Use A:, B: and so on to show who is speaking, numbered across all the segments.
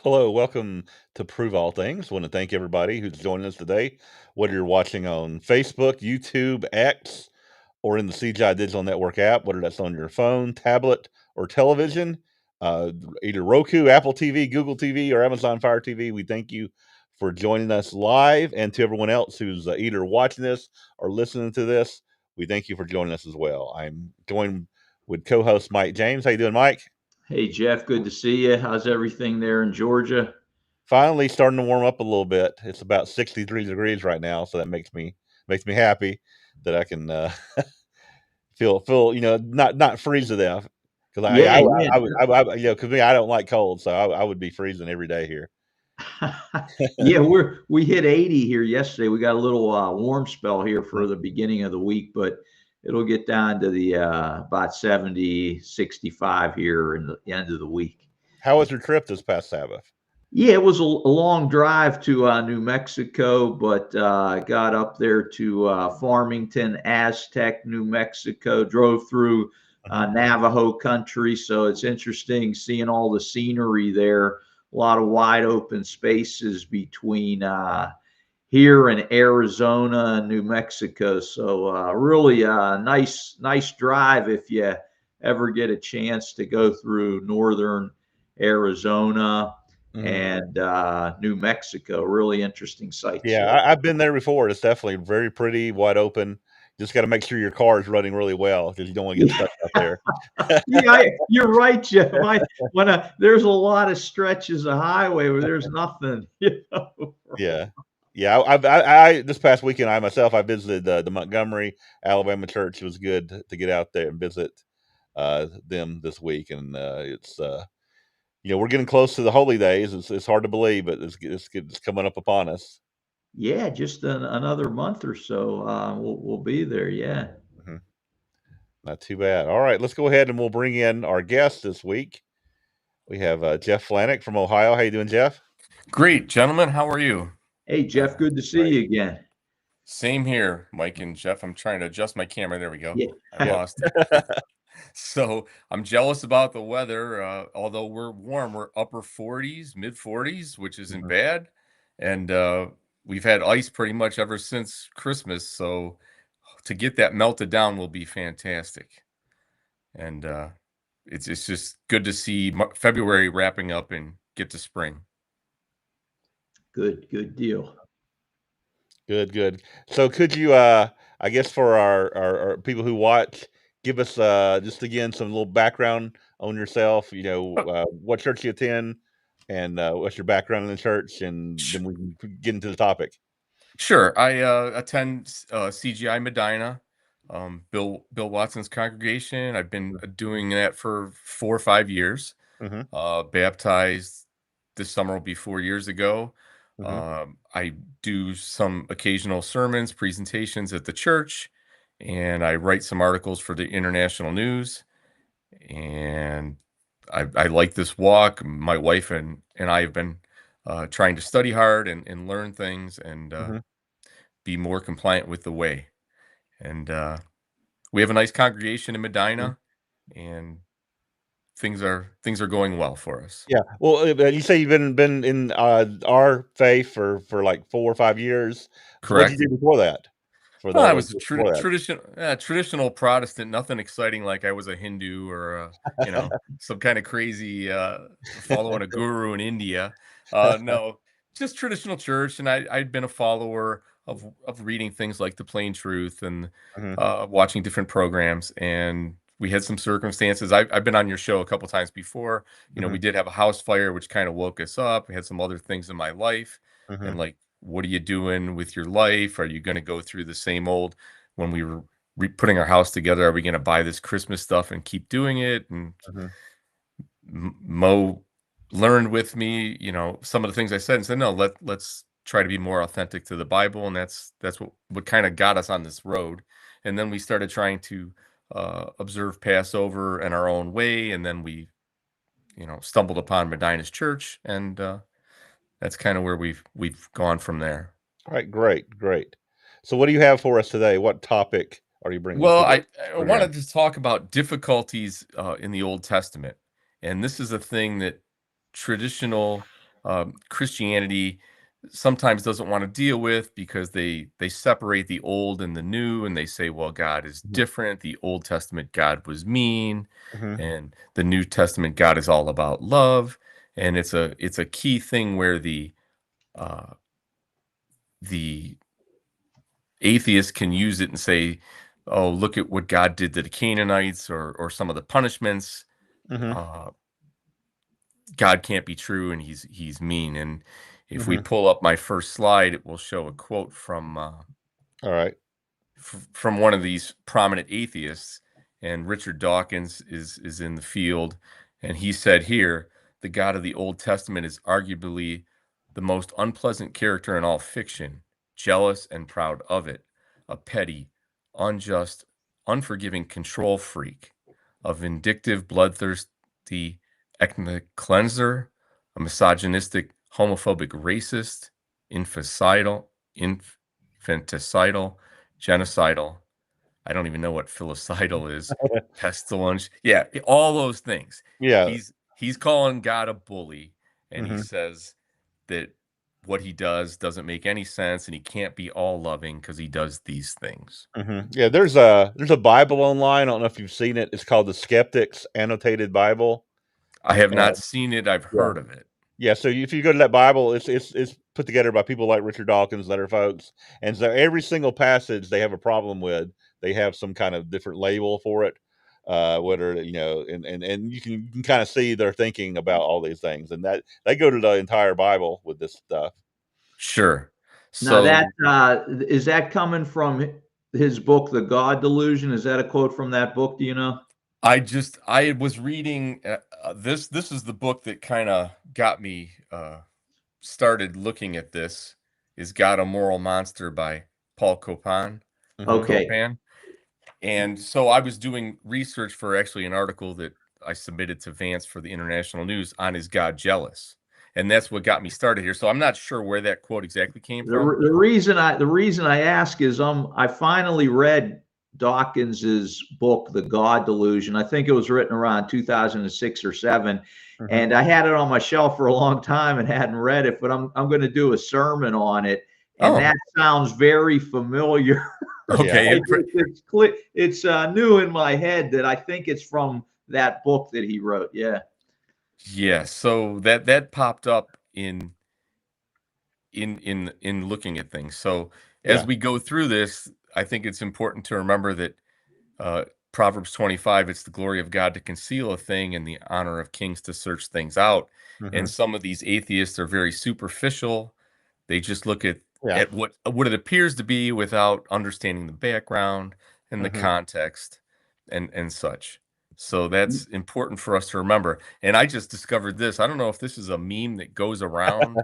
A: Hello, welcome to Prove All Things. I want to thank everybody who's joining us today, whether you're watching on Facebook, YouTube, X, or in the CGI Digital Network app, whether that's on your phone, tablet, or television, uh, either Roku, Apple TV, Google TV, or Amazon Fire TV. We thank you for joining us live, and to everyone else who's either watching this or listening to this, we thank you for joining us as well. I'm joined with co-host Mike James. How you doing, Mike?
B: Hey, Jeff, good to see you. How's everything there in Georgia?
A: Finally starting to warm up a little bit. It's about 63 degrees right now, so that makes me happy that I can feel not freeze to death because
B: Yeah, yeah.
A: because me I don't like cold, so I would be freezing every day here.
B: Yeah, we hit 80 here yesterday. We got a little warm spell here for the beginning of the week, but it'll get down to the about 70, 65 here in the end of the week.
A: How was your trip this past Sabbath?
B: Yeah, it was a long drive to New Mexico, but I got up there to Farmington, Aztec, New Mexico, drove through Navajo country. So it's interesting seeing all the scenery there, a lot of wide open spaces between here and Arizona and New Mexico. So really nice drive if you ever get a chance to go through northern Arizona
A: Mhm.
B: and New Mexico. Really interesting sights
A: Yeah,
B: there.
A: I've been there before. It's definitely very pretty, wide open. Just got to make sure your car is running really well because you don't want to get
B: Yeah,
A: stuck out there.
B: yeah, you're right, Jeff. There's a lot of stretches of highway where there's nothing.
A: Yeah. Yeah, I this past weekend, I myself, I visited the Montgomery, Alabama church. It was good to get out there and visit them this week, and we're getting close to the holy days. It's hard to believe, but it's coming up upon us.
B: Yeah, just another month or so. We'll be there. Yeah.
A: Mhm. Not too bad. All right, let's go ahead and we'll bring in our guest this week. We have Jeff Flanick from Ohio. How you doing, Jeff?
C: Great, gentlemen. How are you?
B: Hey, Jeff, good to see
A: Right.
B: you again.
C: Same here, Mike and Jeff. I'm trying to adjust my camera. There we go.
B: Yeah.
C: I lost it. So I'm jealous about the weather. Although we're warm, we're upper 40s, mid 40s, which isn't
A: Mhm.
C: bad. And we've had ice pretty much ever since Christmas. So to get that melted down will be fantastic. And it's just good to see February wrapping up and get to spring.
B: Good deal.
A: Good, good. So could you, I guess for our people who watch, give us just again some little background on yourself. What church you attend, and what's your background in the church, and then we can get into the topic.
C: Sure. I attend CGI Medina, Bill Watson's congregation. I've been doing that for 4 or 5 years.
A: Mm-hmm.
C: Baptized this summer will be 4 years ago.
A: Mm-hmm.
C: I do some occasional sermons, presentations at the church, and I write some articles for the international news. And I like this walk. My wife and I have been trying to study hard and learn things and
A: Mm-hmm.
C: be more compliant with the way. And we have a nice congregation in Medina, and things are going well for us.
A: Yeah. Well, you say you've been in our faith for like 4 or 5 years. So what did
C: Correct.
A: you do before that? For
C: Well, I
A: those
C: was a
A: before that.
C: traditional Protestant, nothing exciting like I was a Hindu or some kind of crazy following a guru in India. No, just traditional church, and I'd been a follower of reading things like The Plain Truth and
A: Hmm.
C: watching different programs. And we had some circumstances. I've been on your show a couple times before.
A: Hmm.
C: We did have a house fire, which kind of woke us up. We had some other things in my life,
A: Hmm.
C: and like, what are you doing with your life? Are you going to go through the same old? When we were putting our house together, are we going to buy this Christmas stuff and keep doing it? And
A: Hmm.
C: Mo learned with me, some of the things I said, and said, no, let's try to be more authentic to the Bible. And that's what kind of got us on this road. And then we started trying to observe Passover in our own way. And then we, stumbled upon Medina's church, and that's kind of where we've gone from there.
A: All right, great, great. So, what do you have for us today? What topic are you bringing
C: Well,
A: to the
C: I
A: program?
C: wanted to talk about difficulties in the Old Testament, and this is a thing that traditional Christianity sometimes doesn't want to deal with, because they separate the old and the new, and they say, well, God is different. The Old Testament God was mean, and the New Testament God is all about love. And it's a key thing where the atheist can use it and say, oh, look at what God did to the Canaanites, or some of the punishments. God can't be true, and he's mean. And if we pull up my first slide, it will show a quote from
A: All right.
C: from one of these prominent atheists. And Richard Dawkins is in the field, and he said here, the God of the Old Testament is arguably the most unpleasant character in all fiction, jealous and proud of it, a petty, unjust, unforgiving control freak, a vindictive, bloodthirsty ethnic cleanser, a misogynistic, homophobic racist, infanticidal, genocidal. I don't even know what filicidal is. Pestilence. Yeah, all those things.
A: Yeah.
C: He's calling God a bully, and he says that what he does doesn't make any sense, and he can't be all loving because he does these things.
A: Yeah, there's a Bible online. I don't know if you've seen it. It's called the Skeptics Annotated Bible.
C: I have not seen it. I've heard of it.
A: Yeah, so if you go to that Bible, it's put together by people like Richard Dawkins and other folks, and so every single passage they have a problem with, they have some kind of different label for it. Whether and you can kind of see their thinking about all these things, and that they go to the entire Bible with this stuff.
C: Sure.
B: Now
C: So
B: that is that coming from his book, The God Delusion? Is that a quote from that book? Do you know?
C: I was reading this. This is the book that kind of got me started looking at this. Is God a Moral Monster by Paul Copan?
B: Okay.
C: Copan. And so I was doing research for actually an article that I submitted to Vance for the International News on Is God Jealous? And that's what got me started here. So I'm not sure where that quote exactly came from.
B: The reason I ask is I finally read Dawkins's book, The God Delusion. I think it was written around 2006 or 7, and I had it on my shelf for a long time and hadn't read it. But I'm going to do a sermon on it, and that sounds very familiar.
C: Okay,
B: It's new in my head that I think it's from that book that he wrote. Yeah.
C: Yeah. So that popped up in looking at things. So as we go through this, I think it's important to remember that Proverbs 25, it's the glory of God to conceal a thing and the honor of kings to search things out. And some of these atheists are very superficial. They just look at what it appears to be without understanding the background and the context and such. So that's important for us to remember. And I just discovered this. I don't know if this is a meme that goes around.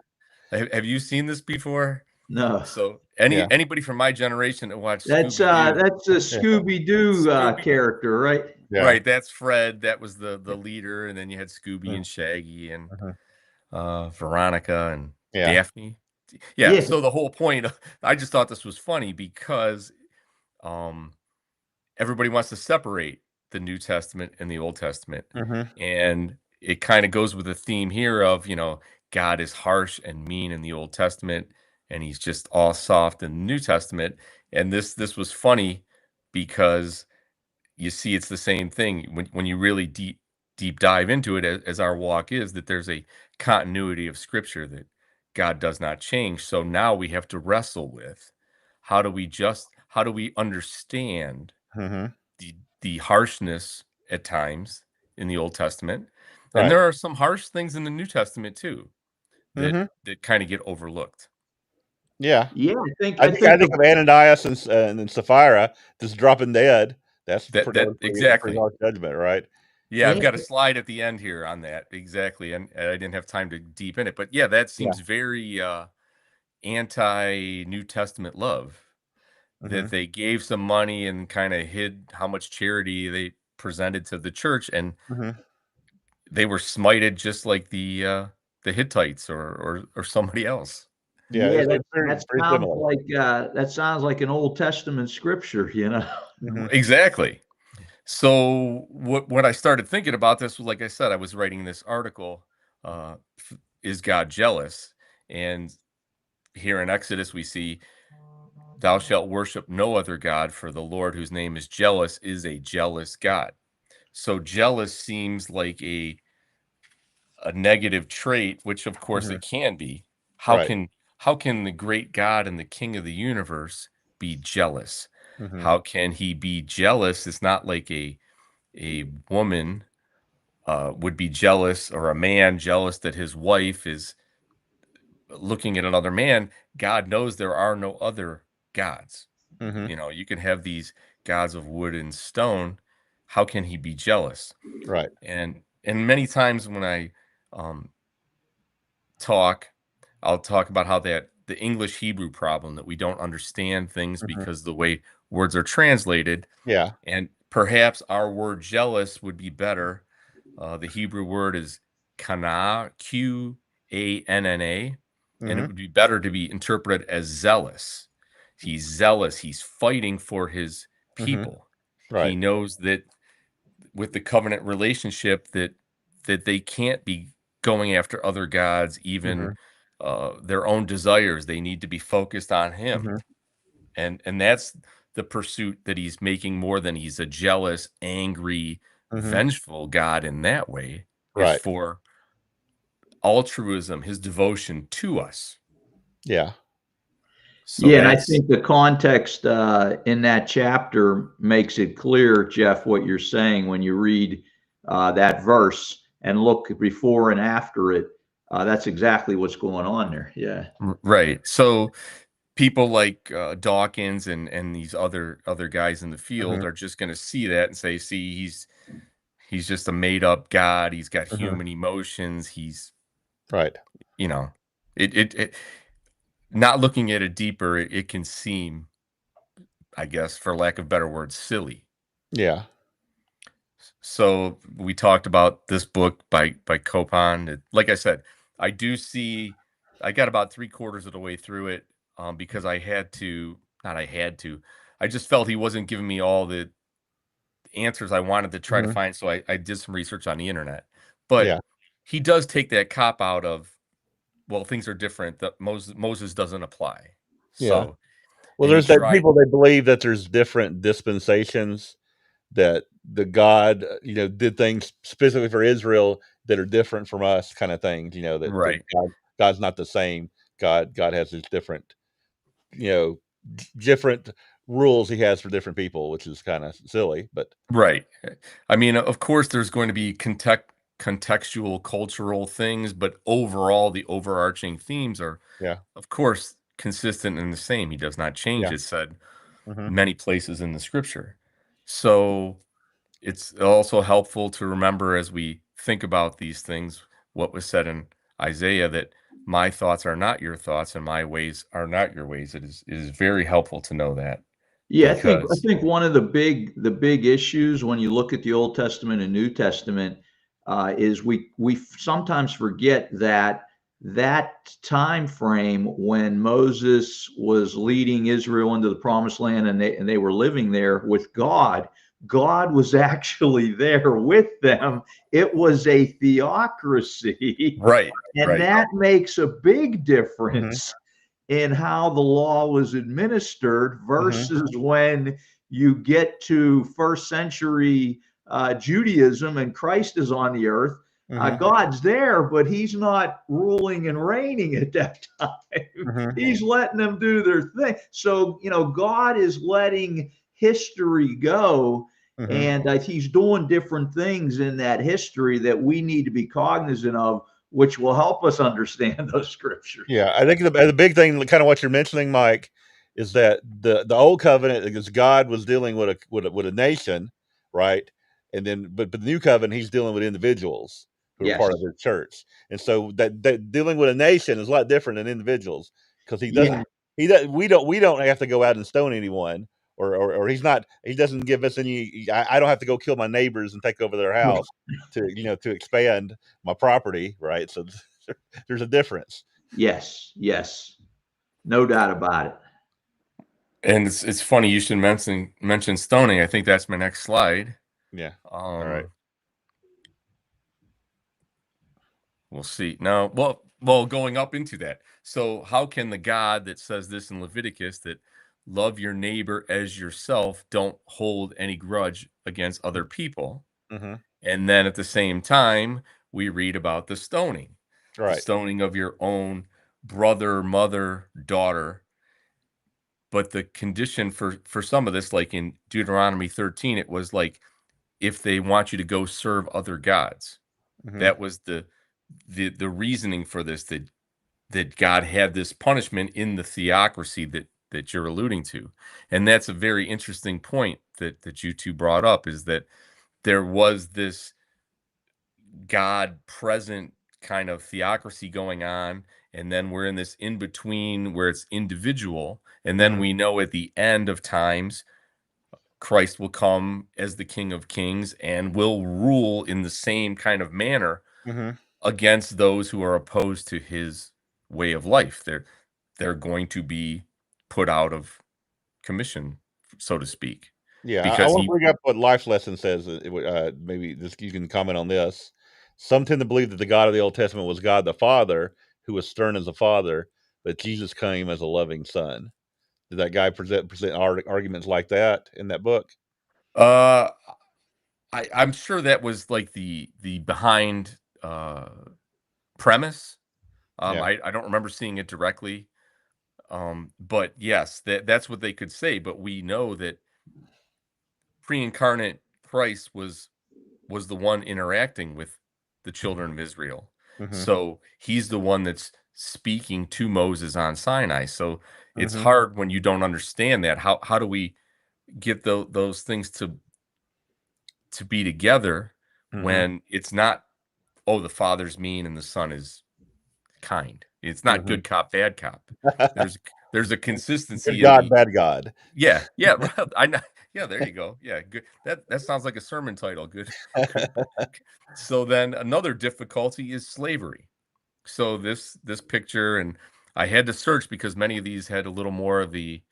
C: Have you seen this before?
B: No.
C: So anybody from my generation that watched
B: that's
C: Scooby-Doo,
B: that's a Scooby-Doo character, right?
A: Yeah.
C: Right, that's Fred. That was the leader, and then you had Scooby and Shaggy and Veronica and Daphne. Yeah. So the whole point, I just thought this was funny because everybody wants to separate the New Testament and the Old Testament, and it kind of goes with the theme here of God is harsh and mean in the Old Testament, and he's just all soft in the New Testament. And this was funny because you see it's the same thing when you really deep dive into it, as our walk is, that there's a continuity of Scripture that God does not change. So now we have to wrestle with how do we understand the harshness at times in the Old Testament, and there are some harsh things in the New Testament too that kind of get overlooked.
A: Yeah.
B: I think
A: of Ananias and Sapphira just dropping dead. That's
C: exactly
A: pretty harsh judgment, right?
C: Yeah, I've got a slide at the end here on that exactly, and I didn't have time to deep in it, but yeah, that seems very anti-New Testament love. That they gave some money and kind of hid how much charity they presented to the church, and they were smited just like the Hittites or somebody else.
A: Yeah,
B: that sounds like an Old Testament scripture,
C: Exactly. So what I started thinking about this was, like I said, I was writing this article is God jealous? And here in Exodus, we see, thou shalt worship no other God, for the Lord whose name is jealous is a jealous God. So jealous seems like a negative trait, which of course it can be. How
A: Right.
C: can how can the great God and the King of the universe be jealous?
A: Mm-hmm.
C: How can he be jealous? It's not like a woman would be jealous, or a man jealous that his wife is looking at another man. God knows there are no other gods.
A: Mm-hmm.
C: You know, you can have these gods of wood and stone. How can he be jealous?
A: Right.
C: And many times when I um, I'll talk about how that the English Hebrew problem, that we don't understand things
A: Mm-hmm.
C: because the way words are translated.
A: Yeah.
C: And perhaps our word jealous would be better. The Hebrew word is kana, Qanna, and it
A: Mm-hmm.
C: would be better to be interpreted as zealous. He's zealous. He's fighting for his
A: Mm-hmm.
C: people. He
A: Right.
C: knows that with the covenant relationship, that they can't be going after other gods, even
A: Mm-hmm.
C: their own desires. They need to be focused on him.
A: Mm-hmm.
C: And that's the pursuit that he's making, more than he's a jealous, angry,
A: Mm-hmm.
C: vengeful God in that way, is
A: Right.
C: for altruism, his devotion to us.
A: Yeah.
C: So
B: Yeah, and I
C: that's
B: think the context in that chapter makes it clear, Jeff, what you're saying when you read that verse and look before and after it. That's exactly what's going on there. Yeah.
C: right. So people like Dawkins and these other guys in the
A: Mm-hmm.
C: field are just going to see that and say, see, he's just a made up God. He's got
A: Mm-hmm.
C: human emotions. He's,
A: Right.
C: you know, it not looking at it deeper, it can seem, I guess, for lack of better words, silly.
A: Yeah.
C: So we talked about this book by Copan. Like I said, I do see, I got about 3/4 of the way through it, because I had to, not I had to, I just felt he wasn't giving me all the answers I wanted to try to
A: Mm-hmm.
C: find. So I did some research on the internet. But
A: Yeah.
C: he does take that cop out of, well, things are different, that Moses doesn't apply.
A: Yeah.
C: So,
A: Well,
C: and he
A: there's that
C: tried,
A: people, they believe that there's different dispensations, that the God, did things specifically for Israel that are different from us, kind of things. That
C: right.
A: God's not the same. God has his different, you know, different rules he has for different people, which is kind of silly, but
C: Right. I mean, of course, there's going to be contextual, cultural things, but overall, the overarching themes are,
A: yeah,
C: of course, consistent and the same. He does not change,
A: yeah,
C: it said
A: hmm
C: many places in the scripture. So it's also helpful to remember, as we think about these things, what was said in Isaiah, that my thoughts are not your thoughts and my ways are not your ways. It is very helpful to know that,
B: Yeah, I
C: because
B: think one of the big issues when you look at the Old Testament and New Testament is we sometimes forget that that time frame when Moses was leading Israel into the Promised Land, and they were living there with God. God was actually there with them. It was a theocracy,
C: right,
B: and
C: right,
B: that makes a big
A: hmm
B: difference in how the law was administered
A: hmm
B: versus when you get to first century Judaism and Christ is on the earth.
A: hmm
B: God's there, but he's not ruling and reigning at that time.
A: hmm
B: He's letting them do their thing. So, God is letting history go,
A: hmm
B: and he's doing different things in that history that we need to be cognizant of, which will help us understand those scriptures.
A: Yeah, I think the big thing, kind of what you're mentioning, Mike, is that the old covenant, because God was dealing with a nation, right? And then, but the new covenant, he's dealing with individuals who are
B: Yes.
A: part of his church, and so that dealing with a nation is a lot different than individuals, because
B: Yeah.
A: he does we don't have to go out and stone anyone, or he doesn't give us any. I don't have to go kill my neighbors and take over their house to expand my property, right? So there's a difference.
B: Yes. Yes. No doubt about it.
C: and it's funny you should mention stoning. I think that's my next slide.
A: Yeah. All right.
C: Um, we'll see. No, well, Well, going up into that. So how can the God that says this in Leviticus, that love your neighbor as yourself, don't hold any grudge against other people?
A: Mhm.
C: And then at the same time, we read about the
A: Right.
C: stoning of your own brother, mother, daughter. But the condition for some of this, like in Deuteronomy 13, it was like if they want you to go serve other gods.
A: Mhm.
C: That was the reasoning for this, that God had this punishment in the theocracy that you're alluding to. And that's a very interesting point that you two brought up, is that there was this God present kind of theocracy going on, and then we're in this in between where it's individual, and then
A: Mhm.
C: we know at the end of times Christ will come as the King of Kings and will rule in the same kind of manner
A: Mhm.
C: against those who are opposed to his way of life. They're going to be put out of commission, so to speak,
A: Yeah, I
C: because
A: wanna
C: he
A: bring up what Life Lesson says, maybe just you can comment on this. Some tend to believe that the God of the Old Testament was God the Father, who was stern as a father, but Jesus came as a loving son. Did that guy present arguments like that in that book?
C: uh I'm sure that was like the behind premise.
A: Yeah.
C: I don't remember seeing it directly. But yes, that's what they could say. But we know that pre-incarnate Christ was the one interacting with the children of Israel.
A: Mhm.
C: So he's the one that's speaking to Moses on Sinai. So it's
A: Mhm.
C: hard when you don't understand that. How do we get those things to be together
A: Mhm.
C: when it's not, oh, the father's mean and the son is kind. It's not
A: Mhm.
C: good cop, bad cop. There's there's a
A: Good
C: consistency in
A: God,
C: the
A: bad God.
C: yeah, yeah, right. I know. Yeah, there you go. Yeah, good. That sounds like a sermon title. Good, good. So then another difficulty is slavery. So this picture, and I had to search because many of these had a little more of the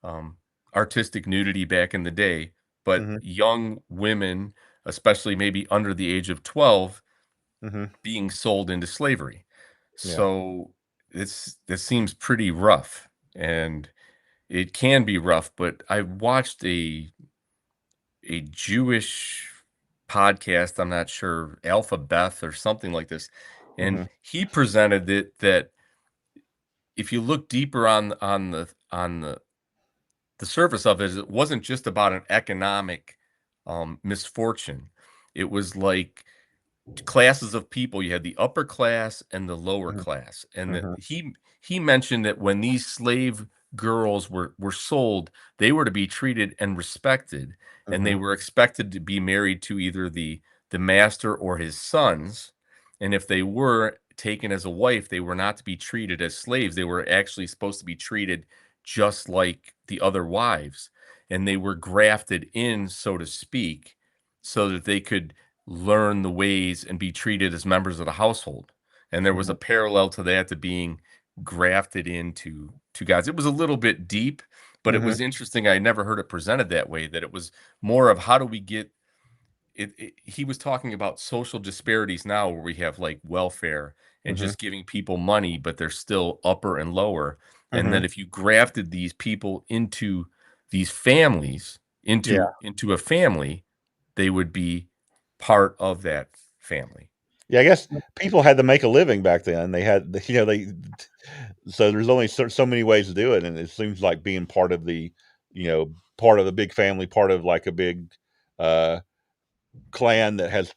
C: um, artistic nudity back in the day. But
A: Mhm.
C: young women, especially maybe under the age of 12,
A: Mhm.
C: being sold into slavery.
A: Yeah.
C: So this seems pretty rough, and it can be rough. But I watched a Jewish podcast, I'm not sure, Alpha Beth or something like this, and
A: Mhm.
C: he presented it that if you look deeper on the surface of it, it wasn't just about an economic misfortune. It was like classes of people. You had the upper class and the lower
A: Mhm.
C: class, and that
A: Mhm.
C: he mentioned that when these slave girls were sold, they were to be treated and respected, and they
A: Mhm.
C: were expected to be married to either the master or his sons. And if they were taken as a wife, they were not to be treated as slaves. They were actually supposed to be treated just like the other wives, and they were grafted in, so to speak, so that they could learn the ways and be treated as members of the household. And there was
A: Mhm.
C: a parallel to that, to being grafted into gods. It was a little bit deep, but it
A: Mhm.
C: was interesting. I never heard it presented that way, that it was more of how do we get he was talking about social disparities now, where we have like welfare and
A: Mhm.
C: just giving people money, but they're still upper and lower. And then
A: Mhm.
C: if you grafted these people into these families,
A: Yeah.
C: into a family, they would be part of that family.
A: Yeah, I guess people had to make a living back then. They had, they so there's only so many ways to do it, and it seems like being part of part of the big family, part of like a big, uh, clan that has,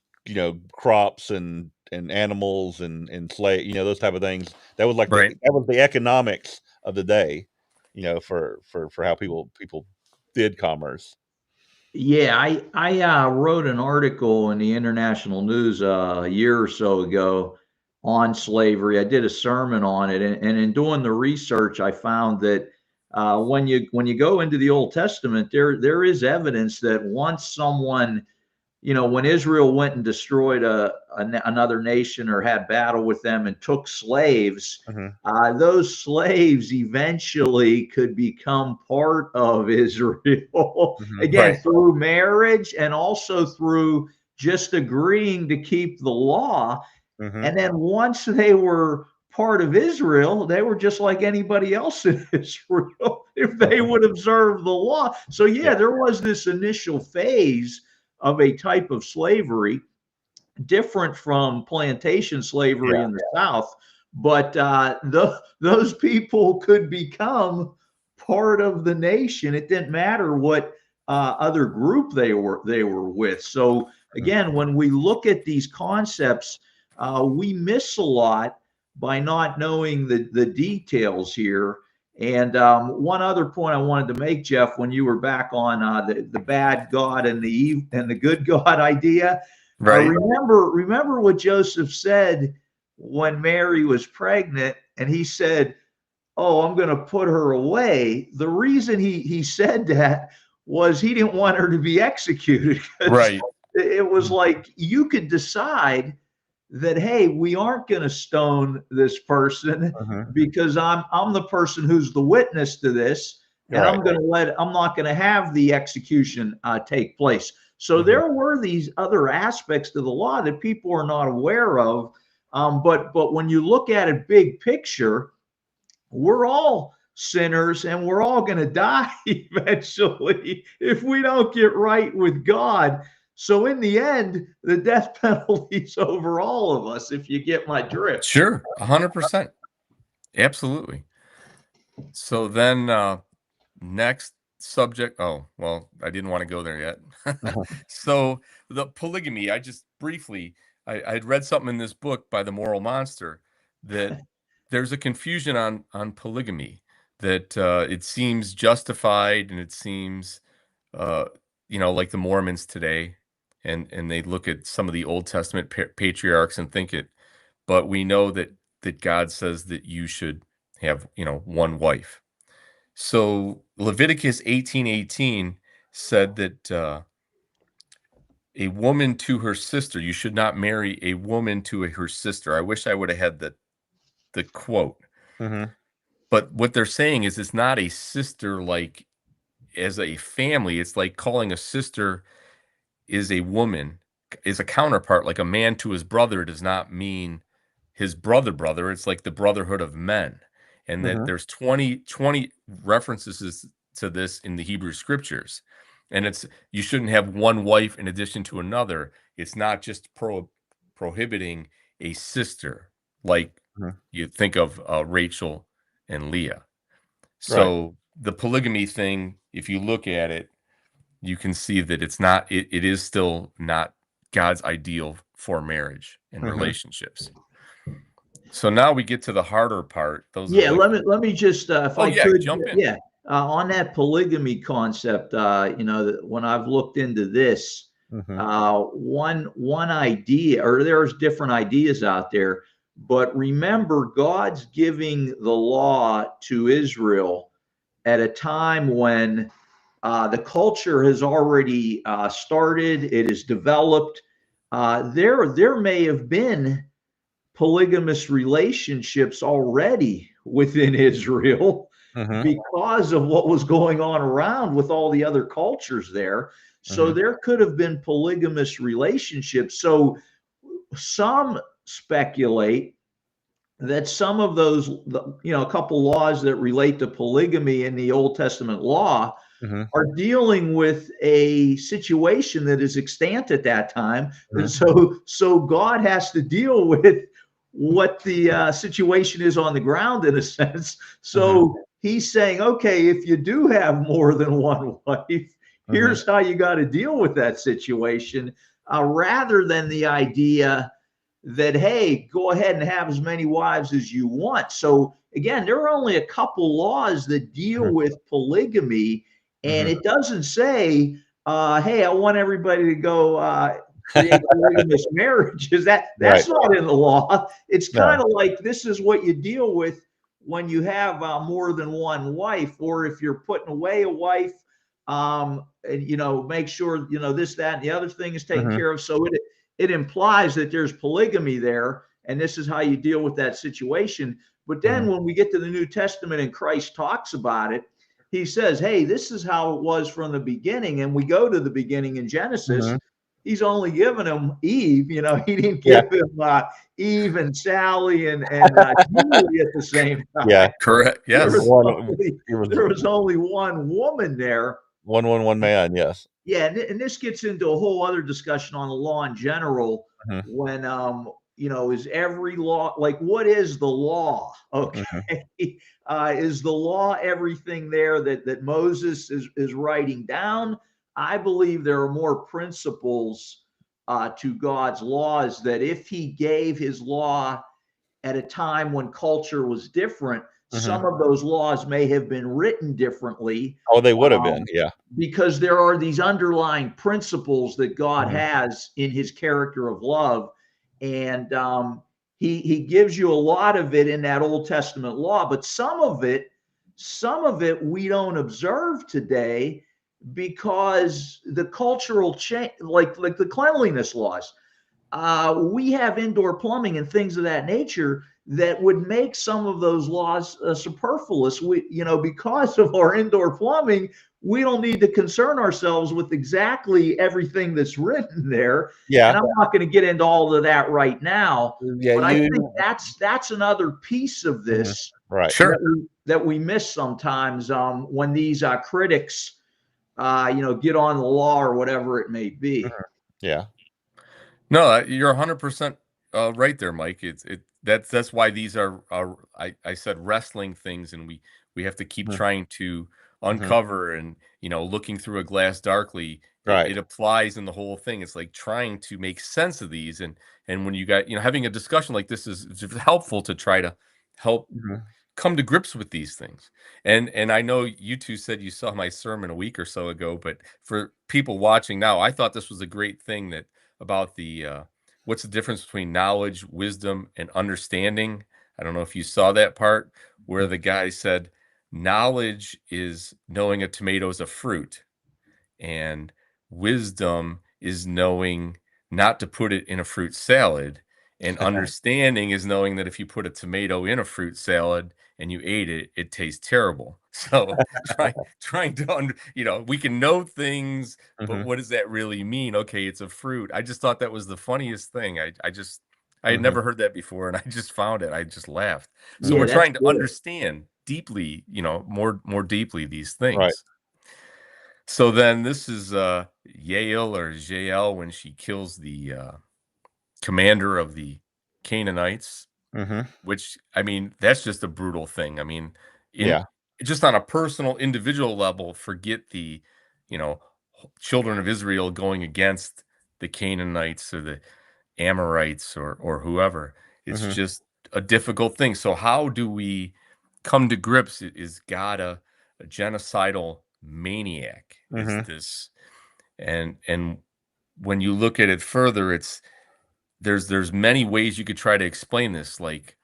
A: crops and animals and those type of things. That was like
C: Right.
A: that was the economics of the day, for how people did commerce.
B: Yeah, I wrote an article in the international news a year or so ago on slavery. I did a sermon on it, and in doing the research, I found that when you go into the Old Testament, there is evidence that once someone, when Israel went and destroyed another nation or had battle with them and took slaves,
A: Mhm.
B: those slaves eventually could become part of Israel,
A: Mhm.
B: again,
C: Right.
B: through marriage and also through just agreeing to keep the law.
A: Mhm.
B: And then once they were part of Israel, they were just like anybody else in Israel if they would observe the law. So yeah, there was this initial phase of a type of slavery different from plantation slavery in the South, but those people could become part of the nation. It didn't matter what other group they were with. So again, when we look at these concepts, we miss a lot by not knowing the details here. And one other point I wanted to make, Jeff, when you were back on the bad God and the good God idea,
C: Right.
B: remember what Joseph said when Mary was pregnant, and he said, "Oh, I'm going to put her away." The reason he said that was he didn't want her to be executed.
C: Right.
B: It was like you could decide that, hey, we aren't going to stone this person because I'm the person who's the witness to this, and I'm not going to have the execution take place. So there were these other aspects to the law that people are not aware of. But when you look at it big picture, we're all sinners and we're all going to die eventually if we don't get right with God. So in the end, the death penalty's over all of us, if you get my drift.
C: Sure, 100%. Absolutely. So then next subject. Oh, well, I didn't want to go there yet. So the polygamy, I just briefly, I'd read something in this book by the Moral Monster that there's a confusion on polygamy, that it seems justified and it seems, like the Mormons today, and they look at some of the Old Testament patriarchs and think it, but we know that God says that you should have, one wife. So Leviticus 18:18 said that a woman to her sister, you should not marry a woman to her sister. I wish I would have had the quote. But what they're saying is it's not a sister like as a family. It's like calling a sister is a woman, is a counterpart, like a man to his brother does not mean his brother. It's like the brotherhood of men. And that there's 20 references to this in the Hebrew scriptures. And it's, you shouldn't have one wife in addition to another. It's not just prohibiting a sister, like you think of Rachel and Leah. So the polygamy thing, if you look at it, you can see that it's not, it is still not God's ideal for marriage and relationships. So now we get to the harder part.
B: Let me just if I could
C: jump in.
B: On that polygamy concept, when I've looked into this, one idea, or there's different ideas out there, but remember, God's giving the law to Israel at a time when the culture has already started, it is developed. There may have been polygamous relationships already within Israel because of what was going on around with all the other cultures there. So there could have been polygamous relationships. So some speculate that some of those, a couple laws that relate to polygamy in the Old Testament law are dealing with a situation that is extant at that time. And so God has to deal with what the situation is on the ground, in a sense. So he's saying, okay, if you do have more than one wife, here's how you got to deal with that situation, rather than the idea that, hey, go ahead and have as many wives as you want. So again, there are only a couple laws that deal with polygamy, and it doesn't say, hey, I want everybody to go create polygamous marriages. That's not in the law. It's kind of like, this is what you deal with when you have more than one wife, or if you're putting away a wife, and make sure this, that, and the other thing is taken care of. So it implies that there's polygamy there, and this is how you deal with that situation. But then when we get to the New Testament and Christ talks about it, he says, hey, this is how it was from the beginning. And we go to the beginning in Genesis. he's only given him Eve. You know, he didn't
A: Yeah.
B: give him Eve and Sally and Julie at the same
A: Yeah.
B: time.
C: Correct.
B: There
C: Yes.
B: was
A: One.
B: only,
A: It was
B: there was only one woman there.
A: one man. Yes.
B: Yeah, and this gets into a whole other discussion on the law in general.
A: Mhm.
B: When you know, is every law, like, what is the law? Okay, is the law everything there that Moses is writing down? I believe there are more principles to God's laws, that if He gave His law at a time when culture was different, some of those laws may have been written differently.
A: Oh, they would have been. Yeah.
B: Because there are these underlying principles that God has in His character of love, and he gives you a lot of it in that Old Testament law, but some of it we don't observe today because the cultural change, like the cleanliness laws. We have indoor plumbing and things of that nature that would make some of those laws superfluous. We, you know, because of our indoor plumbing, we don't need to concern ourselves with exactly everything that's written there.
A: Yeah.
B: And I'm not going to get into all of that right now,
A: Yeah.
B: but I think that's another piece of this
A: Right.
C: Sure.
B: that we miss sometimes when these critics, you know, get on the law or whatever it may be.
A: Yeah.
C: No, you're 100% right there, Mike. That's why these are I said wrestling things, and we have to keep trying to uncover and, you know, looking through a glass darkly.
A: Right.
C: It applies in the whole thing. It's like trying to make sense of these, and when you got, you know, having a discussion like this is helpful to try to help come to grips with these things. And I know you two said you saw my sermon a week or so ago, but for people watching now, I thought this was a great thing that about the what's the difference between knowledge, wisdom, and understanding. I don't know if you saw that part where the guy said knowledge is knowing a tomato is a fruit, and wisdom is knowing not to put it in a fruit salad, and understanding is knowing that if you put a tomato in a fruit salad and you ate it, it tastes terrible. So trying to you know, we can know things, but what does that really mean? Okay, it's a fruit. I just thought that was the funniest thing. I had never heard that before, and I just found it. I just laughed. So
B: Yeah,
C: we're
B: that's
C: trying to
B: good.
C: understand deeply, you know, more deeply these
A: Right.
C: things. So then this is Yael or Jael when she kills the commander of the Canaanites, which, I mean, that's just a brutal thing. I mean,
A: Yeah.
C: just on a personal, individual level, forget the, you know, children of Israel going against the Canaanites or the Amorites or whoever. It's just a difficult thing. So how do we come to grips? Is God a genocidal maniac? Is this, and when you look at it further, it's there's many ways you could try to explain this. Like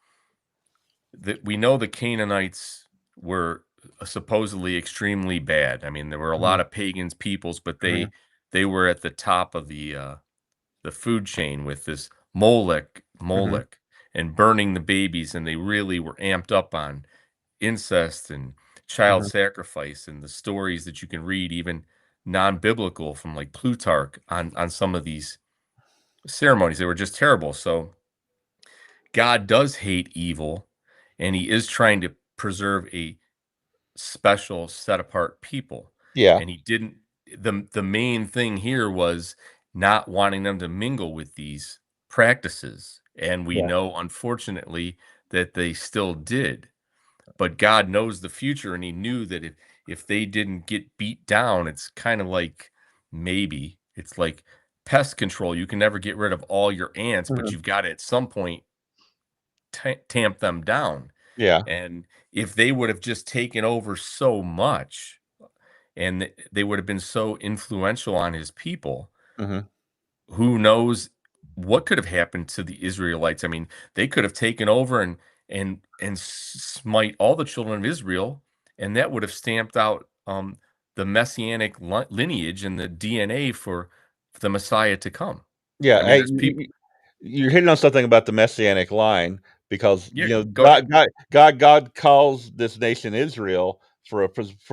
C: that, we know the Canaanites were supposedly extremely bad. I mean, there were a lot of pagans peoples, but they were at the top of the food chain with this Molech, and burning the babies, and they really were amped up on incest and child sacrifice, and the stories that you can read, even non-biblical, from like Plutarch on some of these ceremonies. They were just terrible. So God does hate evil, and He is trying to preserve a special, set apart people.
A: Yeah.
C: And He didn't. The main thing here was not wanting them to mingle with these practices, and we
A: Yeah.
C: know, unfortunately, that they still did. But God knows the future, and He knew that if they didn't get beat down, it's kind of like, maybe it's like pest control. You can never get rid of all your ants, but you've got to at some point tamp them down.
A: Yeah.
C: And if they would have just taken over so much, and they would have been so influential on His people, who knows what could have happened to the Israelites? I mean, they could have taken over and smite all the children of Israel, and that would have stamped out the messianic lineage and the DNA for the Messiah to come.
A: Yeah.
C: I mean,
A: Hey,
C: there's people.
A: you're hitting on something about the messianic line, because
C: Yeah,
A: you know
C: go ahead.
A: God calls this nation Israel for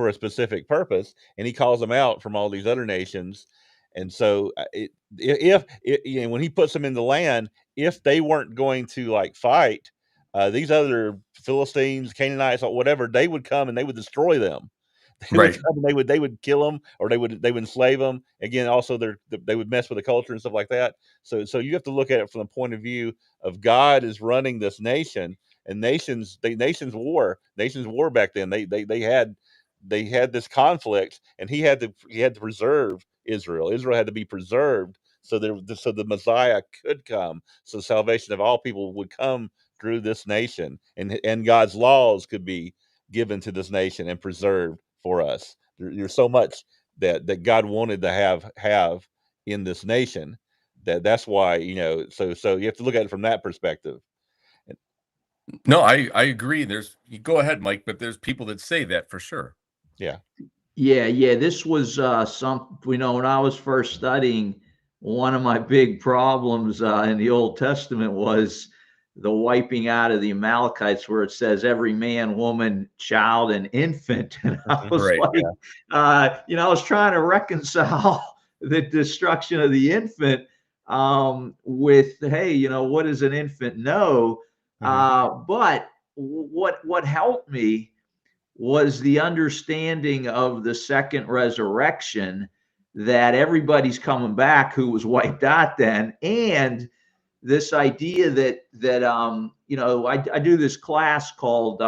A: a specific purpose, and He calls them out from all these other nations. And so if when he puts them in the land, if they weren't going to like fight these other Philistines, Canaanites, or whatever, they would come and they would destroy them. They would
C: Right.
A: come and they would kill them, or they would enslave them. Again, also they would mess with the culture and stuff like that. So you have to look at it from the point of view of God is running this nation, and nations war back then. They had this conflict, and he had to preserve Israel. Israel had to be preserved so the Messiah could come, so salvation of all people would come through this nation, and God's laws could be given to this nation and preserved for us. There's so much that God wanted to have in this nation that's why, so you have to look at it from that perspective.
C: No, I agree. You go ahead, Mike, but there's people that say that for sure.
A: Yeah.
B: Yeah. This was when I was first studying, one of my big problems in the Old Testament was the wiping out of the Amalekites, where it says every man, woman, child, and infant. And I was
C: Right.
B: like, I was trying to reconcile the destruction of the infant with, hey, what does an infant know? But what helped me was the understanding of the second resurrection, that everybody's coming back who was wiped out then, and this idea that I do this class called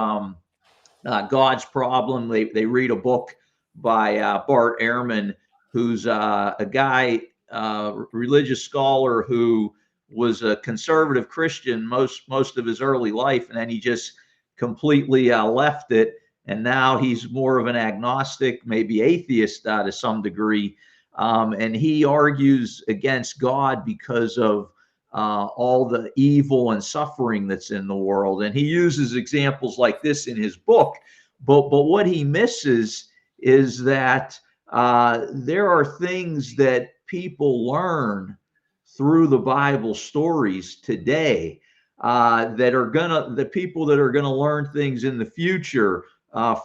B: God's Problem. They read a book by Bart Ehrman, who's a guy, religious scholar who was a conservative Christian most of his early life, and then he just completely left it, and now he's more of an agnostic, maybe atheist to some degree, and he argues against God because of all the evil and suffering that's in the world. And he uses examples like this in his book. But what he misses is that there are things that people learn through the Bible stories today the people that are gonna learn things in the future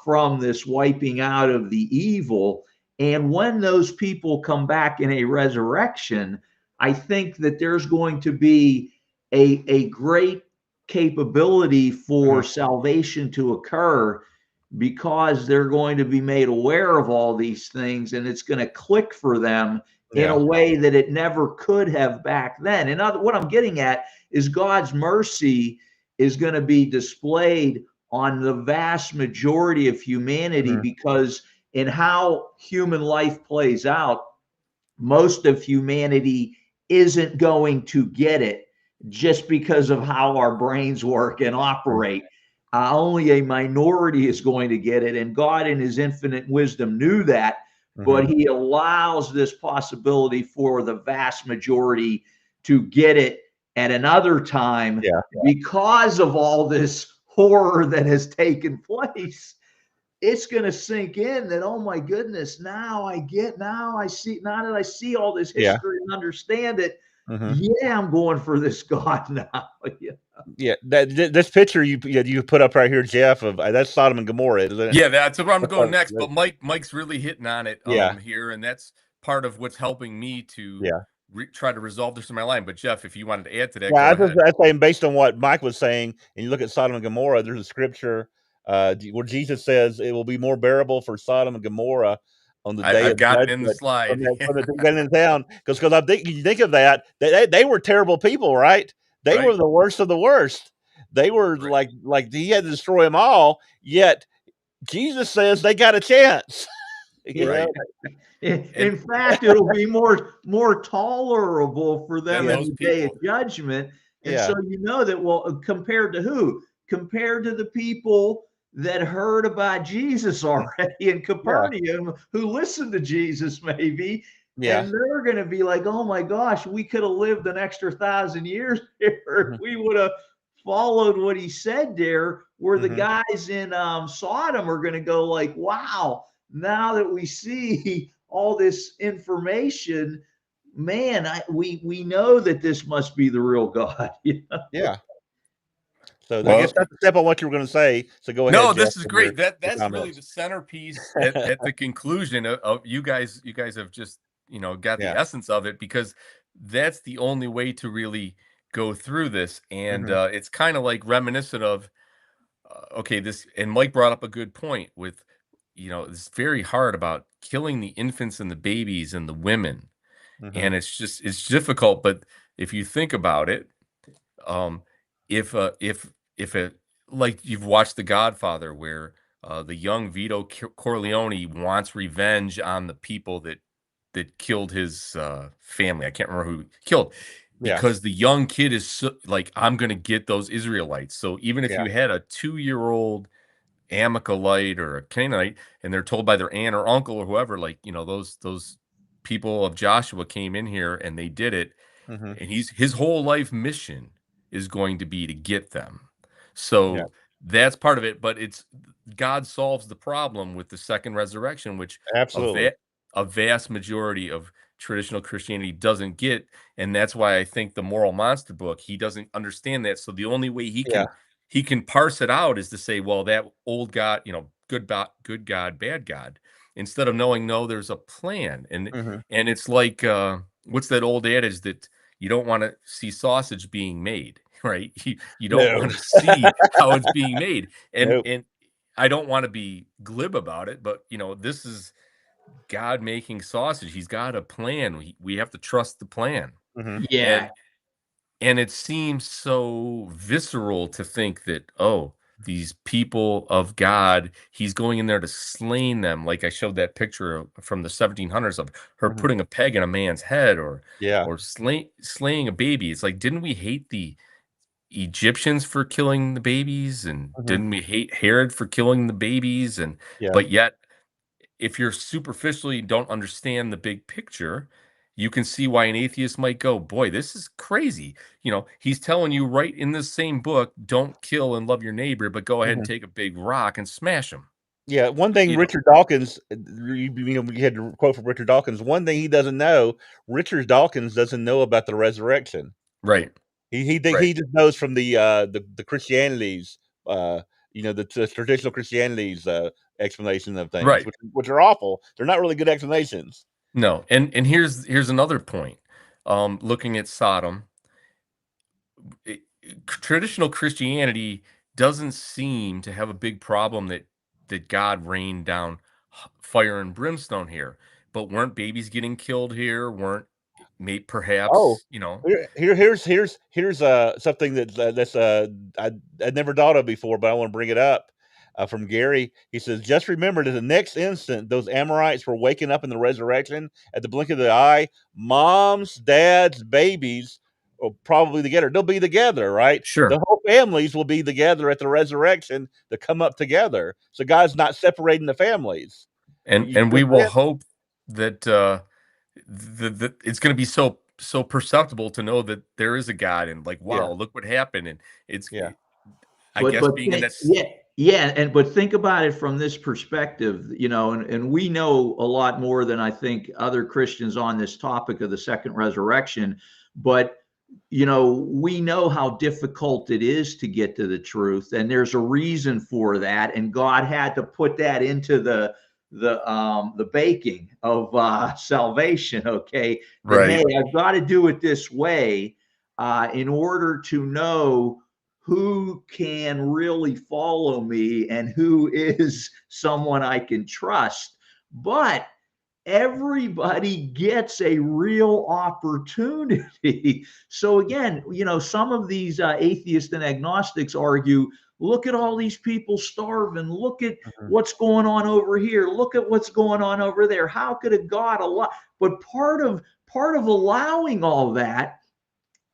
B: from this wiping out of the evil. And when those people come back in a resurrection, I think that there's going to be a great capability for salvation to occur, because they're going to be made aware of all these things, and it's going to click for them in a way that it never could have back then. And what I'm getting at is God's mercy is going to be displayed on the vast majority of humanity, because in how human life plays out, most of humanity isn't going to get it, just because of how our brains work and operate. Only a minority is going to get it. And God, in his infinite wisdom, knew that, but he allows this possibility for the vast majority to get it at another time, because of all this horror that has taken place. It's going to sink in that, oh my goodness, now I see all this history and understand it. Yeah, I'm going for this God now.
A: This picture you put up right here, Jeff, of that's Sodom and Gomorrah, isn't it?
C: Yeah, that's where I'm going next. But Mike's really hitting on it here, and that's part of what's helping me to try to resolve this in my life. But Jeff, if you wanted to add to that, go ahead.
A: I was saying, based on what Mike was saying, and you look at Sodom and Gomorrah, there's a scripture where Jesus says it will be more bearable for Sodom and Gomorrah on the day
C: I've got it in the slide.
A: in town, because I think you think of that, they were terrible people, right? They were the worst of the worst. They were like he had to destroy them all. Yet Jesus says they got a chance.
B: In fact, it'll be more tolerable for them in the day of judgment. And so that, well, compared to who? Compared to the people that heard about Jesus already in Capernaum, who listened to Jesus maybe, and they're going to be like, oh my gosh, we could have lived an extra 1,000 years here if we would have followed what he said there. Where the guys in Sodom are going to go like, wow, now that we see all this information, man, we know that this must be the real God.
A: Yeah. So I guess that's a step on what you were going to say. So go ahead.
C: No,
A: Jeff,
C: this is great. That's really the centerpiece at the conclusion of you guys. You guys have just got the
A: Yeah.
C: essence of it, because that's the only way to really go through this. And
A: Mhm.
C: it's kind of like reminiscent of, okay, this, and Mike brought up a good point with, it's very hard about killing the infants and the babies and the women. And
A: Mhm.
C: it's difficult. But if you think about it, um, if it, like you've watched The Godfather, where the young Corleone wants revenge on the people that killed his family. I can't remember who he killed,
A: Yeah.
C: because the young kid is like, I'm going to get those Israelites. So even if
A: Yeah.
C: you had a 2-year-old Amalekite or a Canaanite, and they're told by their aunt or uncle or whoever, like, those people of Joshua came in here and they did it,
A: Mhm.
C: and his whole life mission is going to be to get them.
A: Yeah.
C: So that's part of it. But it's, God solves the problem with the second resurrection, which a,
A: Absolutely.
C: a vast majority of traditional Christianity doesn't get. And that's why I think the Moral Monster book, he doesn't understand that. So the only way
A: Yeah.
C: he can parse it out is to say, well, that old God, good God, bad God, instead of knowing, no, there's a plan.
A: Mhm.
C: And it's like, what's that old adage that you don't want to see sausage being made, right? You don't
A: No.
C: want to see how it's being made. And
A: Nope.
C: and I don't want to be glib about it, but this is God making sausage. He's got a plan. We have to trust the plan.
A: Mhm.
B: Yeah.
C: And it seems so visceral to think that, oh, these people of God, he's going in there to slain them. Like I showed that picture from the 1700s of her
A: Mhm.
C: putting a peg in a man's head, or
A: Yeah.
C: slaying a baby. It's like, didn't we hate the Egyptians for killing the babies, and
A: Mhm.
C: didn't we hate Herod for killing the babies? And
A: Yeah.
C: but yet, if you're superficially don't understand the big picture, you can see why an atheist might go, boy, this is crazy. He's telling you right in this same book, don't kill and love your neighbor, but go ahead and
A: Mhm.
C: take a big rock and smash him.
A: Yeah, one thing
C: You know,
A: Richard Dawkins, you had to quote from Richard Dawkins. One thing he doesn't know, Richard Dawkins doesn't know about the resurrection.
C: right, right,
A: He just knows from the Christianities, uh, the traditional Christianities explanation of things,
C: right.
A: which are awful. They're not really good explanations.
C: No, and here's another point. Looking at Sodom, traditional Christianity doesn't seem to have a big problem that God rained down fire and brimstone here. But weren't babies getting killed here? Weren't,
A: Oh,
C: perhaps,
A: here's something that's I never thought of before, but I want to bring it up. From Gary, he says, just remember that the next instant those Amorites were waking up in the resurrection at the blink of the eye, moms, dads, babies will probably together. They'll be together, right? The
C: sure.
A: whole families will be together at the resurrection to come up together. So God's not separating the families. You
C: And
A: see
C: we
A: what I'm
C: will
A: saying?
C: hope that it's going to be so perceptible to know that there is a God, and like,
A: Yeah,
C: wow, look what happened. And
A: yeah.
C: I
B: But
C: guess being in that
B: yeah, yeah, and but think about it from this perspective, and we know a lot more than I think other Christians on this topic of the second resurrection. But we know how difficult it is to get to the truth, and there's a reason for that. And God had to put that into the baking of salvation. Okay, that hey,
C: right,
B: I've got to do it this way in order to know who can really follow me and who is someone I can trust. But everybody gets a real opportunity. So again, some of these atheists and agnostics argue, look at all these people starving, look at
A: Mhm.
B: what's going on over here, look at what's going on over there. How could a God allow? But part of allowing all that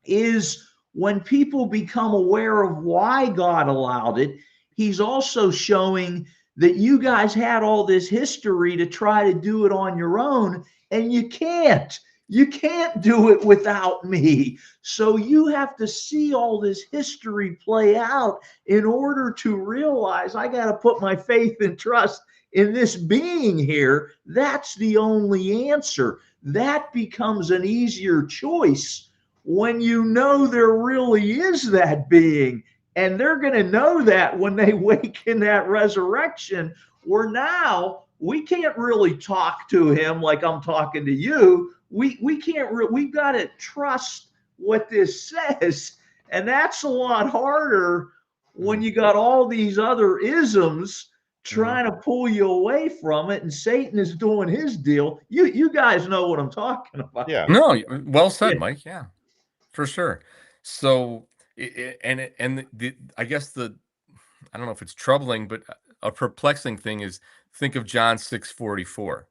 B: is when people become aware of why God allowed it, he's also showing that you guys had all this history to try to do it on your own, and you can't. You can't do it without me. So you have to see all this history play out in order to realize I got to put my faith and trust in this being here. That's the only answer. That becomes an easier choice when you know there really is that being. And they're going to know that when they wake in that resurrection, where now we can't really talk to him like I'm talking to you. We can't we've got to trust what this says. And that's a lot harder when you got all these other isms trying to pull you away from it, and Satan is doing his deal. You guys know what I'm talking about.
A: Yeah.
C: No, well said,
B: Yeah.
C: Mike. Yeah, for sure. So, I guess I don't know if it's troubling, but a perplexing thing is, think of John 6:44.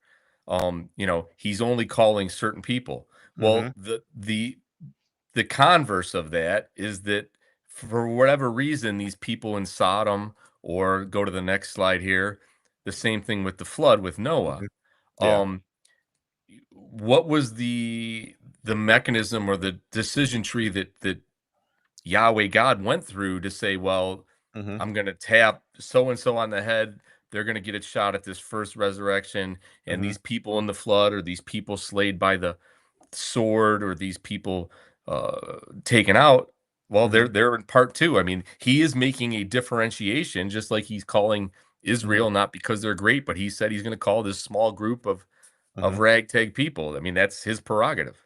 C: He's only calling certain people. Well, the converse of that is that for whatever reason, these people in Sodom, or go to the next slide here, the same thing with the flood with Noah.
A: Yeah.
C: What was the mechanism or the decision tree that Yahweh God went through to say, well, I'm going to tap so and so on the head. They're going to get a shot at this first resurrection. And these people in the flood, or these people slayed by the sword, or these people taken out, well, they're in part two. I mean, he is making a differentiation, just like he's calling Israel, not because they're great, but he said he's going to call this small group of ragtag people. I mean, that's his prerogative.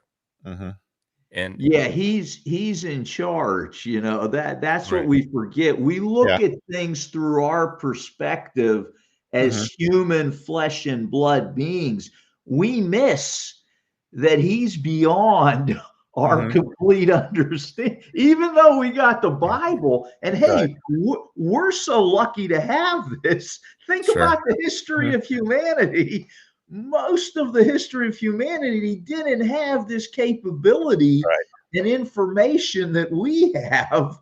C: And
B: Yeah, he's in charge. That's what
C: right.
B: we forget. We
A: Yeah.
B: look at things through our perspective as human flesh and blood beings. We miss that he's beyond our complete understanding. Even though we got the Bible, and
A: Right.
B: hey, we're so lucky to have this. Think
C: Sure.
B: about the history of humanity. Most of the history of humanity didn't have this capability
A: Right.
B: and information that we have.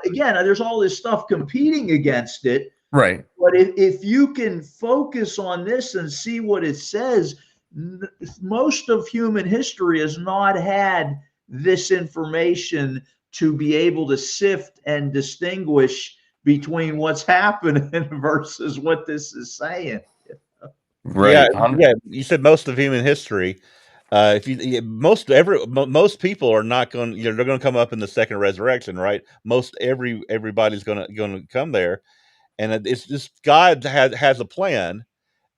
B: Again, there's all this stuff competing against it.
C: Right.
B: But if you can focus on this and see what it says, most of human history has not had this information to be able to sift and distinguish between what's happening versus what this is saying.
A: Yeah.
C: Right.
A: Yeah. You said most of human history. If most people are not going, they're going to come up in the second resurrection, right? Everybody's going to come there, and it's just God has a plan.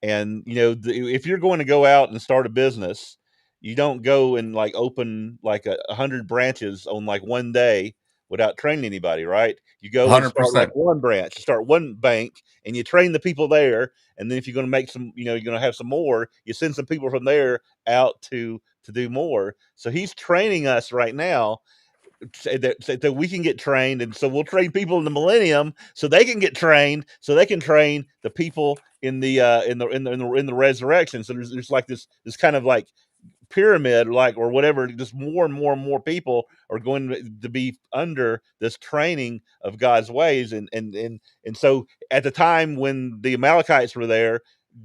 A: And if you're going to go out and start a business, you don't go and like open like 100 branches on like one day without training anybody, right? You go and start like
C: 100%.
A: one branch, you start one bank, and you train the people there. And then if you're going to make some, you're going to have some more, you send some people from there out to do more. So he's training us right now that we can get trained, and so we'll train people in the millennium so they can get trained, so they can train the people in the resurrection. So there's like this kind of like pyramid, like, or whatever, just more and more and more people are going to be under this training of God's ways. And so at the time when the Amalekites were there,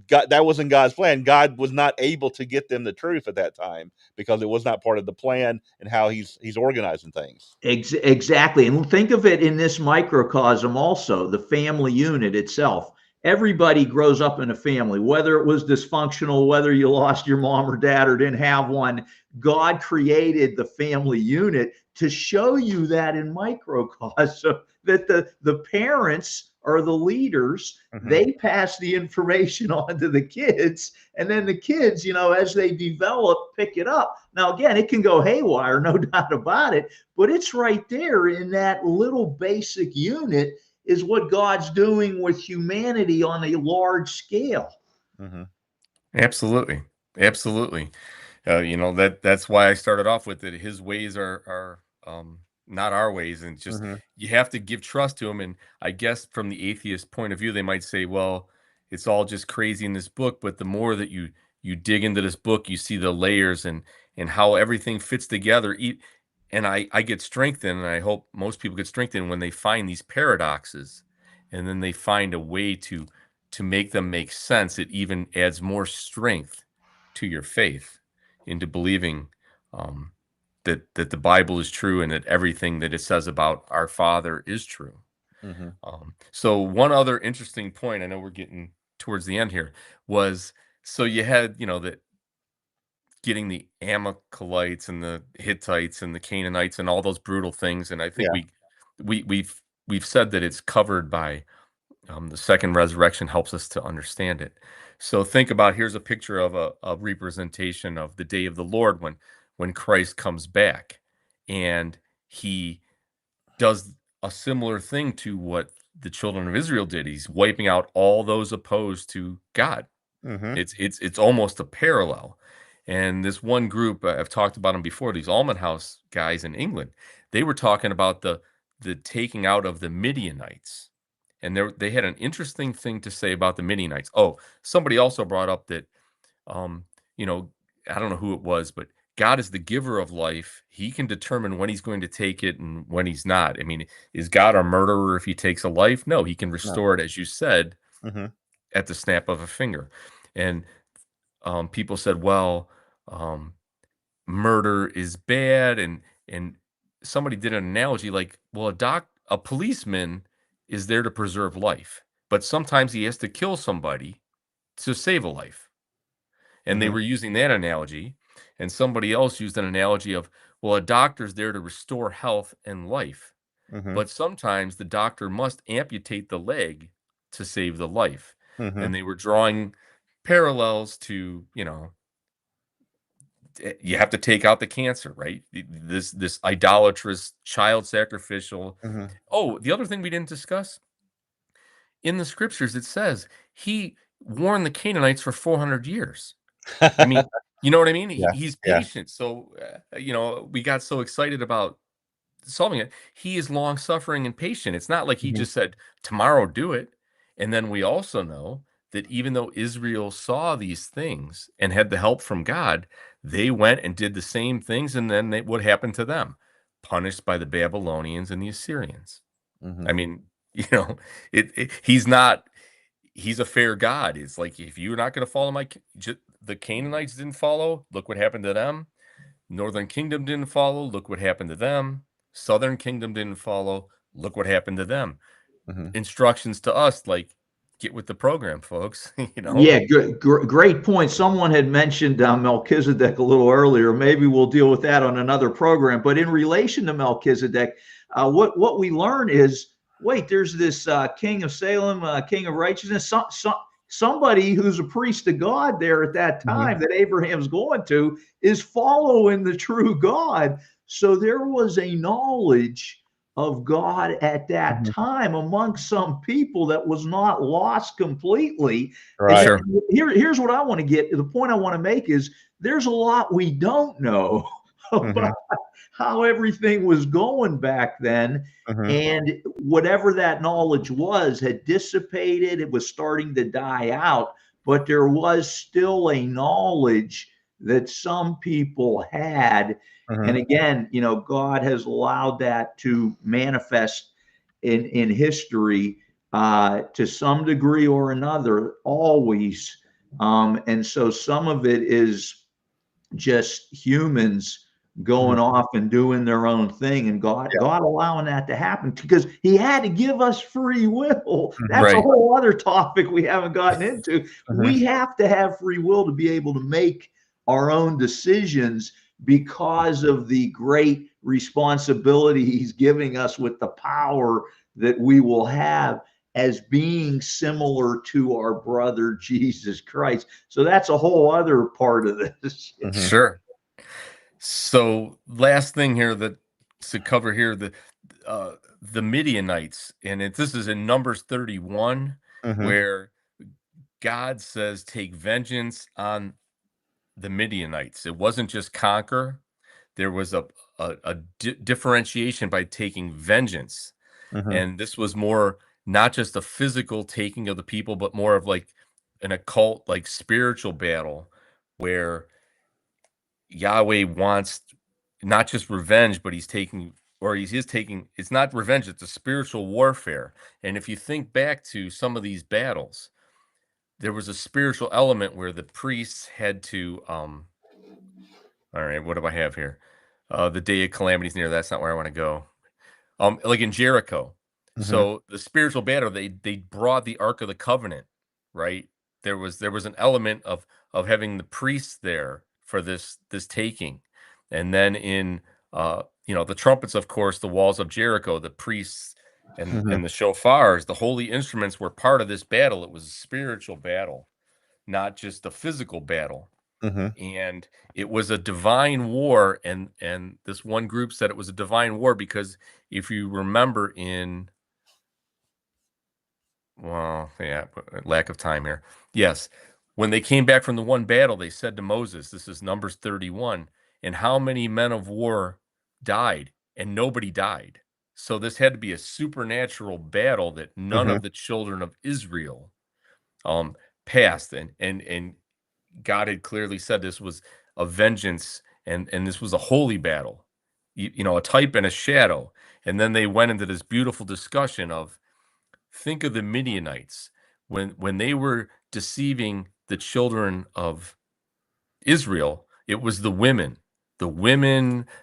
A: God, that wasn't God's plan. God was not able to get them the truth at that time because it was not part of the plan and how he's organizing things.
B: Exactly. And think of it in this microcosm also, the family unit itself. Everybody grows up in a family, whether it was dysfunctional, whether you lost your mom or dad or didn't have one. God created the family unit to show you that in microcosm, that the parents are the leaders. They pass the information on to the kids, and then the kids, as they develop, pick it up. Now, again, it can go haywire, no doubt about it, but it's right there in that little basic unit is what God's doing with humanity on a large scale.
C: Absolutely. Absolutely. That's why I started off with it. His ways are not our ways, and just you have to give trust to him. And I guess from the atheist point of view, they might say, well, it's all just crazy in this book. But the more that you dig into this book, you see the layers and how everything fits together. And I get strengthened, and I hope most people get strengthened when they find these paradoxes, and then they find a way to make them make sense. It even adds more strength to your faith, into believing that the Bible is true, and that everything that it says about our Father is true. So one other interesting point, I know we're getting towards the end here, was, so you had, that getting the Amalekites and the Hittites and the Canaanites and all those brutal things, and I think
A: Yeah.
C: we've said that it's covered by The second resurrection helps us to understand it. So think about, here's a picture of a representation of the day of the Lord when Christ comes back, and he does a similar thing to what the children of Israel did. He's wiping out all those opposed to God.
A: Mm-hmm.
C: It's almost a parallel. And this one group, I've talked about them before, these Almond House guys in England, they were talking about the taking out of the Midianites. And they had an interesting thing to say about the Midianites. Oh, somebody also brought up that, you know, I don't know who it was, but God is the giver of life. He can determine when he's going to take it and when he's not. I mean, is God a murderer if he takes a life? No, he can
A: No.
C: restore it, as you said,
A: Mm-hmm.
C: at the snap of a finger. And people said, well, murder is bad, and somebody did an analogy like, well, a policeman is there to preserve life, but sometimes he has to kill somebody to save a life. And they
A: Mm-hmm.
C: were using that analogy, and somebody else used an analogy of, well, a doctor's there to restore health and life,
A: Mm-hmm.
C: but sometimes the doctor must amputate the leg to save the life.
A: Mm-hmm.
C: And they were drawing parallels to, you have to take out the cancer, right? This idolatrous, child sacrificial.
A: Mm-hmm.
C: Oh, the other thing we didn't discuss, in the scriptures, it says he warned the Canaanites for 400 years. I mean, you know what I mean?
A: Yeah.
C: He's
A: Yeah.
C: patient. So, we got so excited about solving it. He is long suffering and patient. It's not like he
A: Mm-hmm.
C: just said, tomorrow, do it. And then we also know that even though Israel saw these things and had the help from God, they went and did the same things. And then what happened to them? Punished by the Babylonians and the Assyrians.
A: Mm-hmm.
C: I mean, he's not, he's a fair God. It's like, if you're not going to follow the Canaanites didn't follow, look what happened to them. Northern Kingdom didn't follow, look what happened to them. Southern Kingdom didn't follow, look what happened to them.
A: Mm-hmm.
C: Instructions to us, like, get with the program, folks.
B: Yeah, great point. Someone had mentioned Melchizedek a little earlier. Maybe we'll deal with that on another program. But in relation to Melchizedek, what we learn is, wait, there's this king of Salem, king of righteousness, somebody who's a priest of God there at that
A: Mm-hmm.
B: time that Abraham's going to is following the true God. So there was a knowledge of God at that
A: Mm-hmm.
B: time among some people that was not lost completely. And
A: Right.
C: Sure.
B: here's what I want to get to. The point I want to make is there's a lot we don't know
A: Mm-hmm.
B: about how everything was going back then.
A: Mm-hmm.
B: And whatever that knowledge was had dissipated, it was starting to die out, but there was still a knowledge that some people had.
A: Mm-hmm.
B: And again, God has allowed that to manifest in history to some degree or another, always. And so some of it is just humans
A: Mm-hmm.
B: going off and doing their own thing, and
A: Yeah.
B: God allowing that to happen because he had to give us free will. That's a
C: Right.
B: whole other topic we haven't gotten into.
A: Mm-hmm.
B: We have to have free will to be able to make our own decisions because of the great responsibility he's giving us with the power that we will have as being similar to our brother Jesus Christ. So that's a whole other part of this.
A: Mm-hmm.
C: Sure. So last thing here to cover here, the Midianites, and this is in Numbers 31,
A: Mm-hmm.
C: where God says, take vengeance on the Midianites. It wasn't just conquer. There was a differentiation by taking vengeance.
A: Mm-hmm.
C: And this was more not just a physical taking of the people, but more of like an occult, like spiritual battle where Yahweh wants not just revenge, but he's taking, or he is taking, it's not revenge, it's a spiritual warfare. And if you think back to some of these battles, there was a spiritual element where the priests had to, all right, what do I have here? The day of calamities near, that's not where I want to go. Like in Jericho.
A: Mm-hmm.
C: So the spiritual battle, they brought the Ark of the Covenant, right? There was an element of having the priests there for this taking. And then in the trumpets, of course, the walls of Jericho, the priests And the shofars, the holy instruments, were part of this battle. It was a spiritual battle, not just a physical battle. And it was a divine war. And this one group said it was a divine war because if you remember well, yeah, lack of time here. Yes. When they came back from the one battle, they said to Moses, this is Numbers 31, and how many men of war died? And nobody died. So this had to be a supernatural battle that none of the children of Israel passed. And God had clearly said this was a vengeance, and this was a holy battle, a type and a shadow. And then they went into this beautiful discussion of, think of the Midianites when they were deceiving the children of Israel. It was the women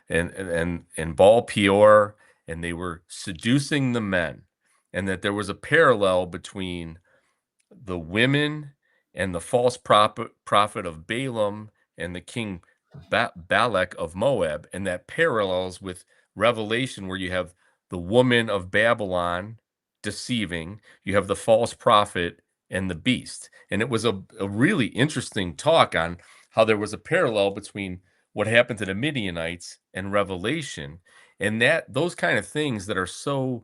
C: and Baal Peor, and they were seducing the men, and that there was a parallel between the women and the false prophet of Balaam and the king Balak of Moab, and that parallels with Revelation, where you have the woman of Babylon deceiving, you have the false prophet and the beast. And it was a really interesting talk on how there was a parallel between what happened to the Midianites and Revelation, and that those kind of things that are so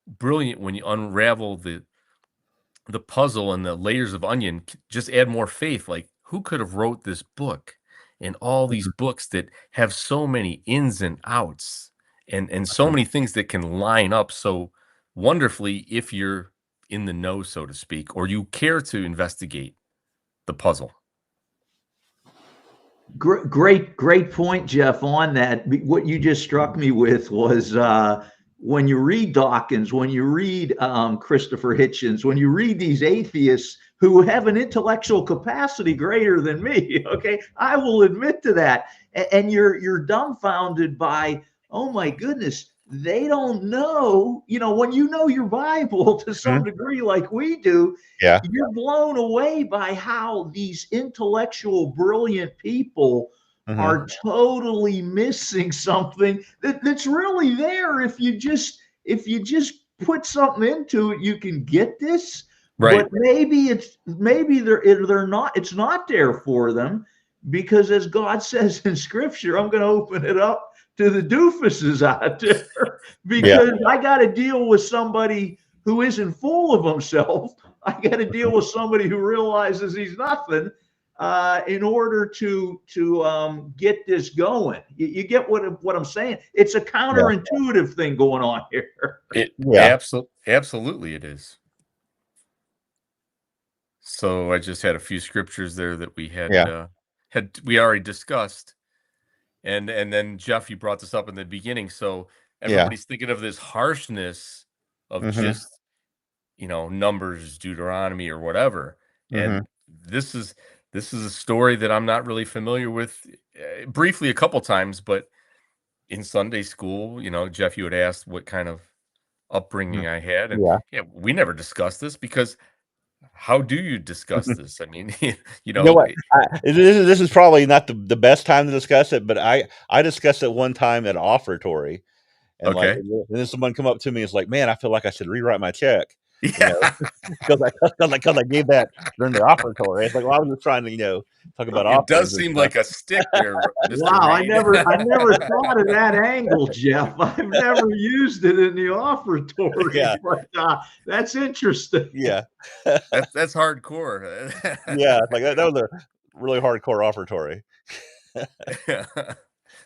C: brilliant when you unravel the puzzle and the layers of onion just add more faith. Like, who could have wrote this book, and all these books that have so many ins and outs, and so many things that can line up so wonderfully if you're in the know, so to speak, or you care to investigate the puzzle.
B: Great point, Jeff, on that. What you just struck me with was when you read Dawkins, when you read Christopher Hitchens, when you read these atheists who have an intellectual capacity greater than me, okay, I will admit to that, and you're dumbfounded by, oh my goodness, they don't know. When you know your Bible to some degree, like we do, you're blown away by how these intellectual, brilliant people are totally missing something that's really there. If you just put something into it, you can get this.
C: Right.
B: But maybe they're not. It's not there for them because, as God says in Scripture, I'm going to open it up to the doofuses out there because I got to deal with somebody who isn't full of himself. I got to deal with somebody who realizes he's nothing in order to get this going. You get what I'm saying? It's a counterintuitive thing going on here.
C: Absolutely it is. So I just had a few scriptures there that we we already discussed. And then, Jeff, you brought this up in the beginning. So everybody's thinking of this harshness of just, Numbers, Deuteronomy, or whatever. And this is a story that I'm not really familiar with, briefly a couple times, but in Sunday school, Jeff, you had asked what kind of upbringing I had. And we never discussed this because how do you discuss this? I mean,
A: You know what? This is probably not the best time to discuss it, but I discussed it one time at offertory, and
C: Okay.
A: and then someone come up to me and it's like, man, I feel like I should rewrite my check,
C: Yeah.
A: because I gave that during the offertory. It's like, well, I was just trying to talk about
C: It does
A: offerings and
C: seem
A: stuff.
C: like a stick there, Mr.
B: Wow, I
C: Reed.
B: never thought of that angle, Jeff. I've never used it in the offertory.
A: Yeah.
B: But that's interesting.
A: Yeah.
C: That's hardcore.
A: Yeah, like that was a really hardcore offertory.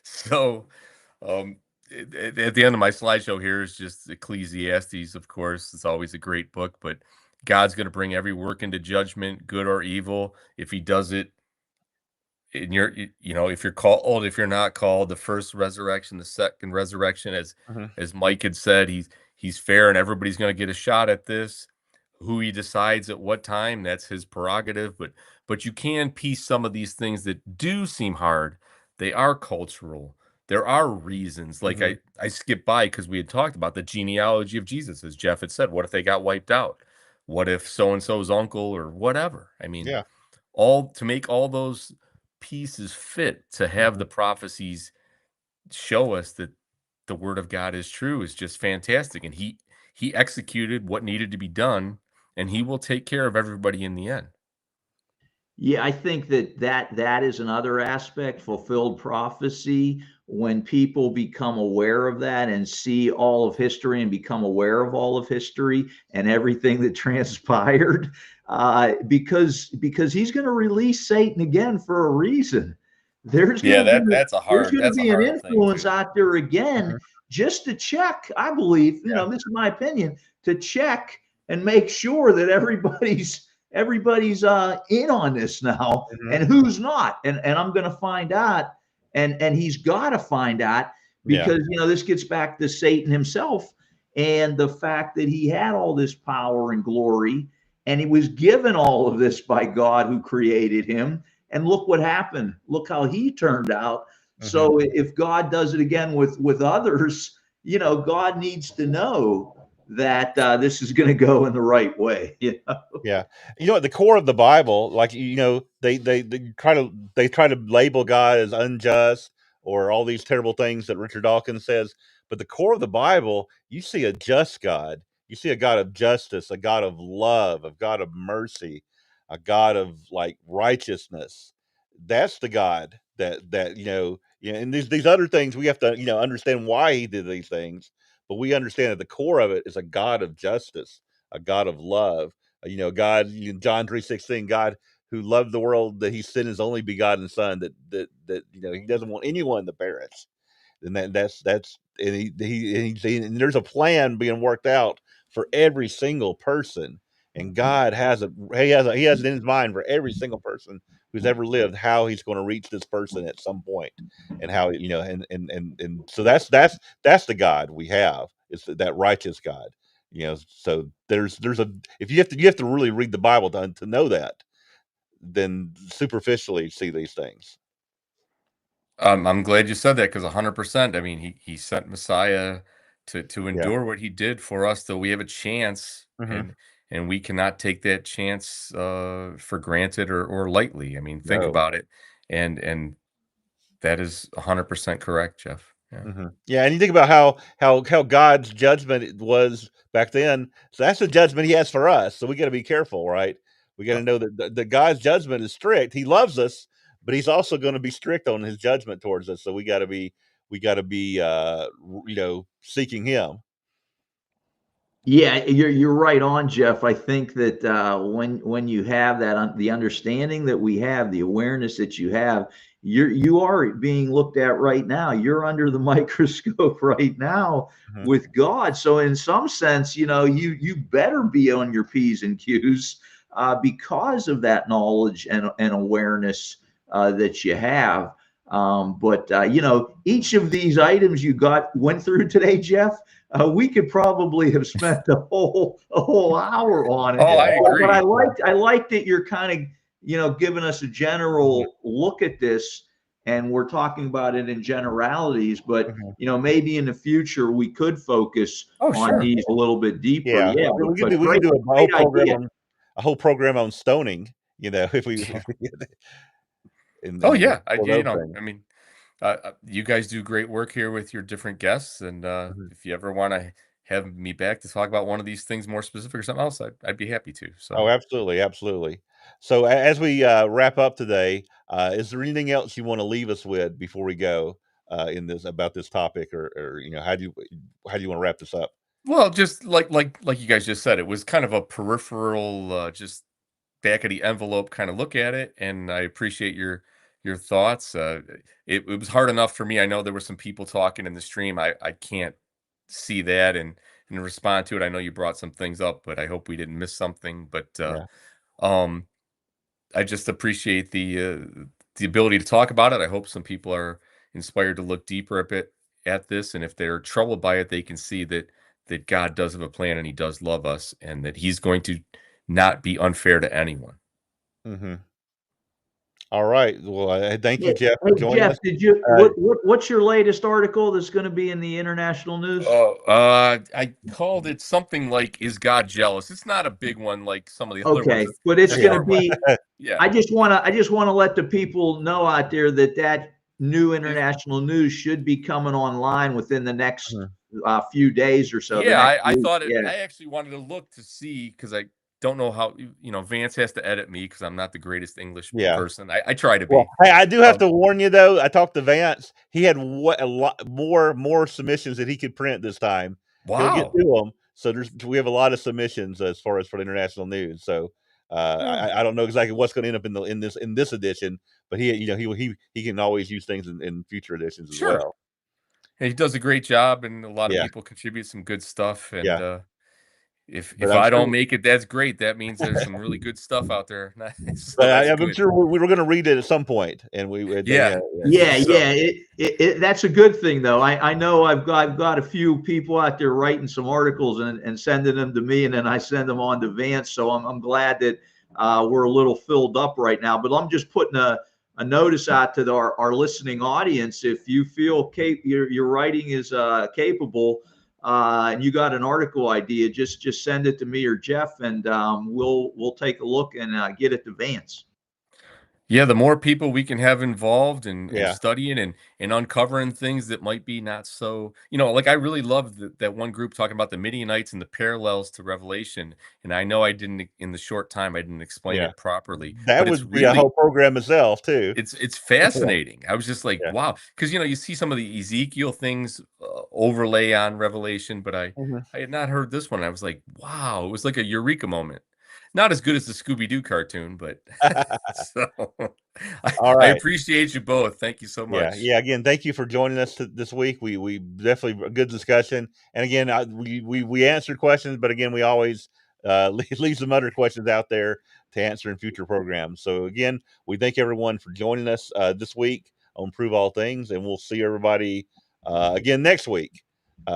C: So, at the end of my slideshow here is just Ecclesiastes, of course. It's always a great book, but God's going to bring every work into judgment, good or evil. If he does it in if you're called, if you're not called, the first resurrection, the second resurrection, as Mike had said, he's fair and everybody's going to get a shot at this. Who he decides at what time, that's his prerogative. But you can piece some of these things that do seem hard. They are cultural. There are reasons. Like I skipped by because we had talked about the genealogy of Jesus, as Jeff had said. What if they got wiped out? What if so-and-so's uncle or whatever? I mean, all to make all those pieces fit, to have the prophecies show us that the word of God is true, is just fantastic. And he executed what needed to be done, and he will take care of everybody in the end.
B: Yeah, I think that is another aspect, fulfilled prophecy. When people become aware of that and see all of history and become aware of all of history and everything that transpired, because he's going to release Satan again for a reason. There's going
C: Yeah,
B: to be
C: that's a hard
B: an
C: thing
B: influence
C: too.
B: out there again,
A: Mhm.
B: just to check. I believe,
A: Yeah.
B: this is my opinion, to check and make sure that everybody's in on this now,
A: Mhm.
B: and who's not, and I'm going to find out, and he's got to find out,
A: Yeah.
B: because this gets back to Satan himself and the fact that he had all this power and glory, and he was given all of this by God who created him, and look what happened. Look how he turned out.
A: Mhm.
B: So if God does it again with others, God needs to know that this is going to go in the right way.
A: Yeah. At the core of the Bible, like they try to label God as unjust or all these terrible things that Richard Dawkins says, but the core of the Bible, you see a just God. You see a God of justice, a God of love, a God of mercy, a God of like righteousness. That's the God and these other things we have to, understand why he did these things, but we understand that the core of it is a God of justice, a God of love. God, John 3:16, God who loved the world that he sent his only begotten son, that he doesn't want anyone to perish. And that's and and there's a plan being worked out for every single person. And God he has it in his mind for every single person who's ever lived, how he's going to reach this person at some point, and how and so that's the God we have. It's that righteous God. So there's a if you have to really read the Bible to know that, then superficially see these things.
C: I'm glad you said that, because 100%. I mean, he sent Messiah to
A: Yeah.
C: endure what he did for us, so we have a chance,
A: Hmm.
C: and we cannot take that chance for granted or lightly. I mean, think
A: No.
C: about it, and that is 100% correct, Jeff. Yeah.
A: Yeah, and you think about how God's judgment was back then. So that's the judgment He has for us. So we got to be careful, right? We got to know that the God's judgment is strict. He loves us, but He's also going to be strict on His judgment towards us. So we got to be seeking Him.
B: Yeah, you're right on, Jeff. I think that when you have that the understanding that we have, the awareness that you are being looked at right now. You're under the microscope right now
A: Mhm.
B: with God. So in some sense, you better be on your P's and Q's because of that knowledge and awareness that you have. But each of these items you went through today, Jeff, we could probably have spent a whole hour on it.
C: Oh, I
A: Yeah.
B: But
C: agree.
B: I liked that you're kind of giving us a
A: Mhm.
B: general look at this, and we're talking about it in generalities. But
A: Mhm.
B: maybe in the future we could focus
C: Oh,
B: on
C: sure.
B: these a little bit deeper.
A: Yeah,
B: Yeah, but
A: we can do
B: great idea.
A: a whole program on stoning. If we
C: Oh,
A: and
C: yeah.
A: all those things.
C: I mean, you guys do great work here with your different guests, and
A: Mhm.
C: if you ever want to have me back to talk about one of these things more specific or something else, I'd be happy to.
A: Oh,
C: So,
A: absolutely, absolutely. So as we wrap up today, is there anything else you want to leave us with before we go in this about this topic, or how do you want to wrap this up?
C: well, just like you guys just said, it was kind of a peripheral, just back of the envelope kind of look at it, and I appreciate your thoughts. It was hard enough for me. I know there were some people talking in the stream. I can't see that and respond to it. I know you brought some things up, but I hope we didn't miss something. But
A: Yeah.
C: um, I just appreciate the ability to talk about it. I hope some people are inspired to look deeper a bit at this, and if they're troubled by it, they can see that God does have a plan and He does love us, and that He's going to not be unfair to anyone.
A: Hmm. All right. Well, thank
B: Yeah.
A: you, Jeff, for
B: Hey
A: joining
B: Jeff,
A: us.
B: did you
A: Uh,
B: what's your latest article that's going to be in the international news?
C: Oh, I called it something like "Is God jealous?" It's not a big one like some of the other ones.
B: Okay, but
C: It's
B: it's
C: a
A: yeah.
B: going to
C: short one.
B: be.
C: Yeah.
B: I just want to let the people know out there that new
C: If
B: international news should be coming online within the next
A: Mhm.
B: few days or so. The
C: Yeah,
B: next
C: I
B: week.
C: thought it.
B: Yeah.
C: I actually wanted to look to see because I don't know how Vance has to edit me because I'm not the greatest English
A: Yeah.
C: person. I try to
A: Well,
C: be.
A: hey, I do have to warn you though. I talked to Vance. He had a lot more submissions that he could print this time. He'll get
C: Wow.
A: to them. So we have a lot of submissions as far as for the international news. So I don't know exactly what's going to end up in this edition, but he can always use things in future editions as
C: Sure.
A: well.
C: And he does a great job, and a lot of
A: Yeah.
C: people contribute some good stuff. And
A: Yeah.
C: if
A: But I'm
C: I don't
A: sure.
C: make it, that's great. That means there's some really good stuff out there. So
A: But
C: that's
A: I'm
C: good.
A: sure we were going to read it at some point, and
C: Yeah.
B: Yeah,
C: So
B: yeah. That's a good thing, though. I know I've got a few people out there writing some articles and sending them to me, and then I send them on to Vance. So I'm glad that we're a little filled up right now. But I'm just putting a notice out to our listening audience. If you feel your writing is capable, and you got an article idea, just send it to me or Jeff, and we'll take a look and get it to Vance.
C: yeah, the more people we can have involved and
A: yeah,
C: studying and uncovering things that might be not so, like I really love that one group talking about the Midianites and the parallels to Revelation. And I know I didn't, in the short time, I didn't explain
A: yeah.
C: it properly,
A: That
C: but it's
A: would be a whole
C: really,
A: program itself too.
C: it's fascinating. I was just like,
A: Yeah.
C: wow, because you see some of the Ezekiel things overlay on Revelation, but
A: Mhm.
C: I had not heard this one. I was like, wow, it was like a eureka moment. Not as good as the Scooby Doo cartoon, but so
A: All
C: I
A: right.
C: appreciate you both. Thank you so
A: Yeah,
C: much.
A: yeah. Again, thank you for joining us this week. We definitely a good discussion. And again, we answered questions, but again, we always leave some other questions out there to answer in future programs. So again, we thank everyone for joining us this week on Prove All Things, and we'll see everybody again next week.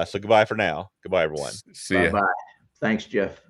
A: So goodbye for now. Goodbye, everyone.
C: See
B: Bye
C: ya.
B: bye. Thanks, Jeff.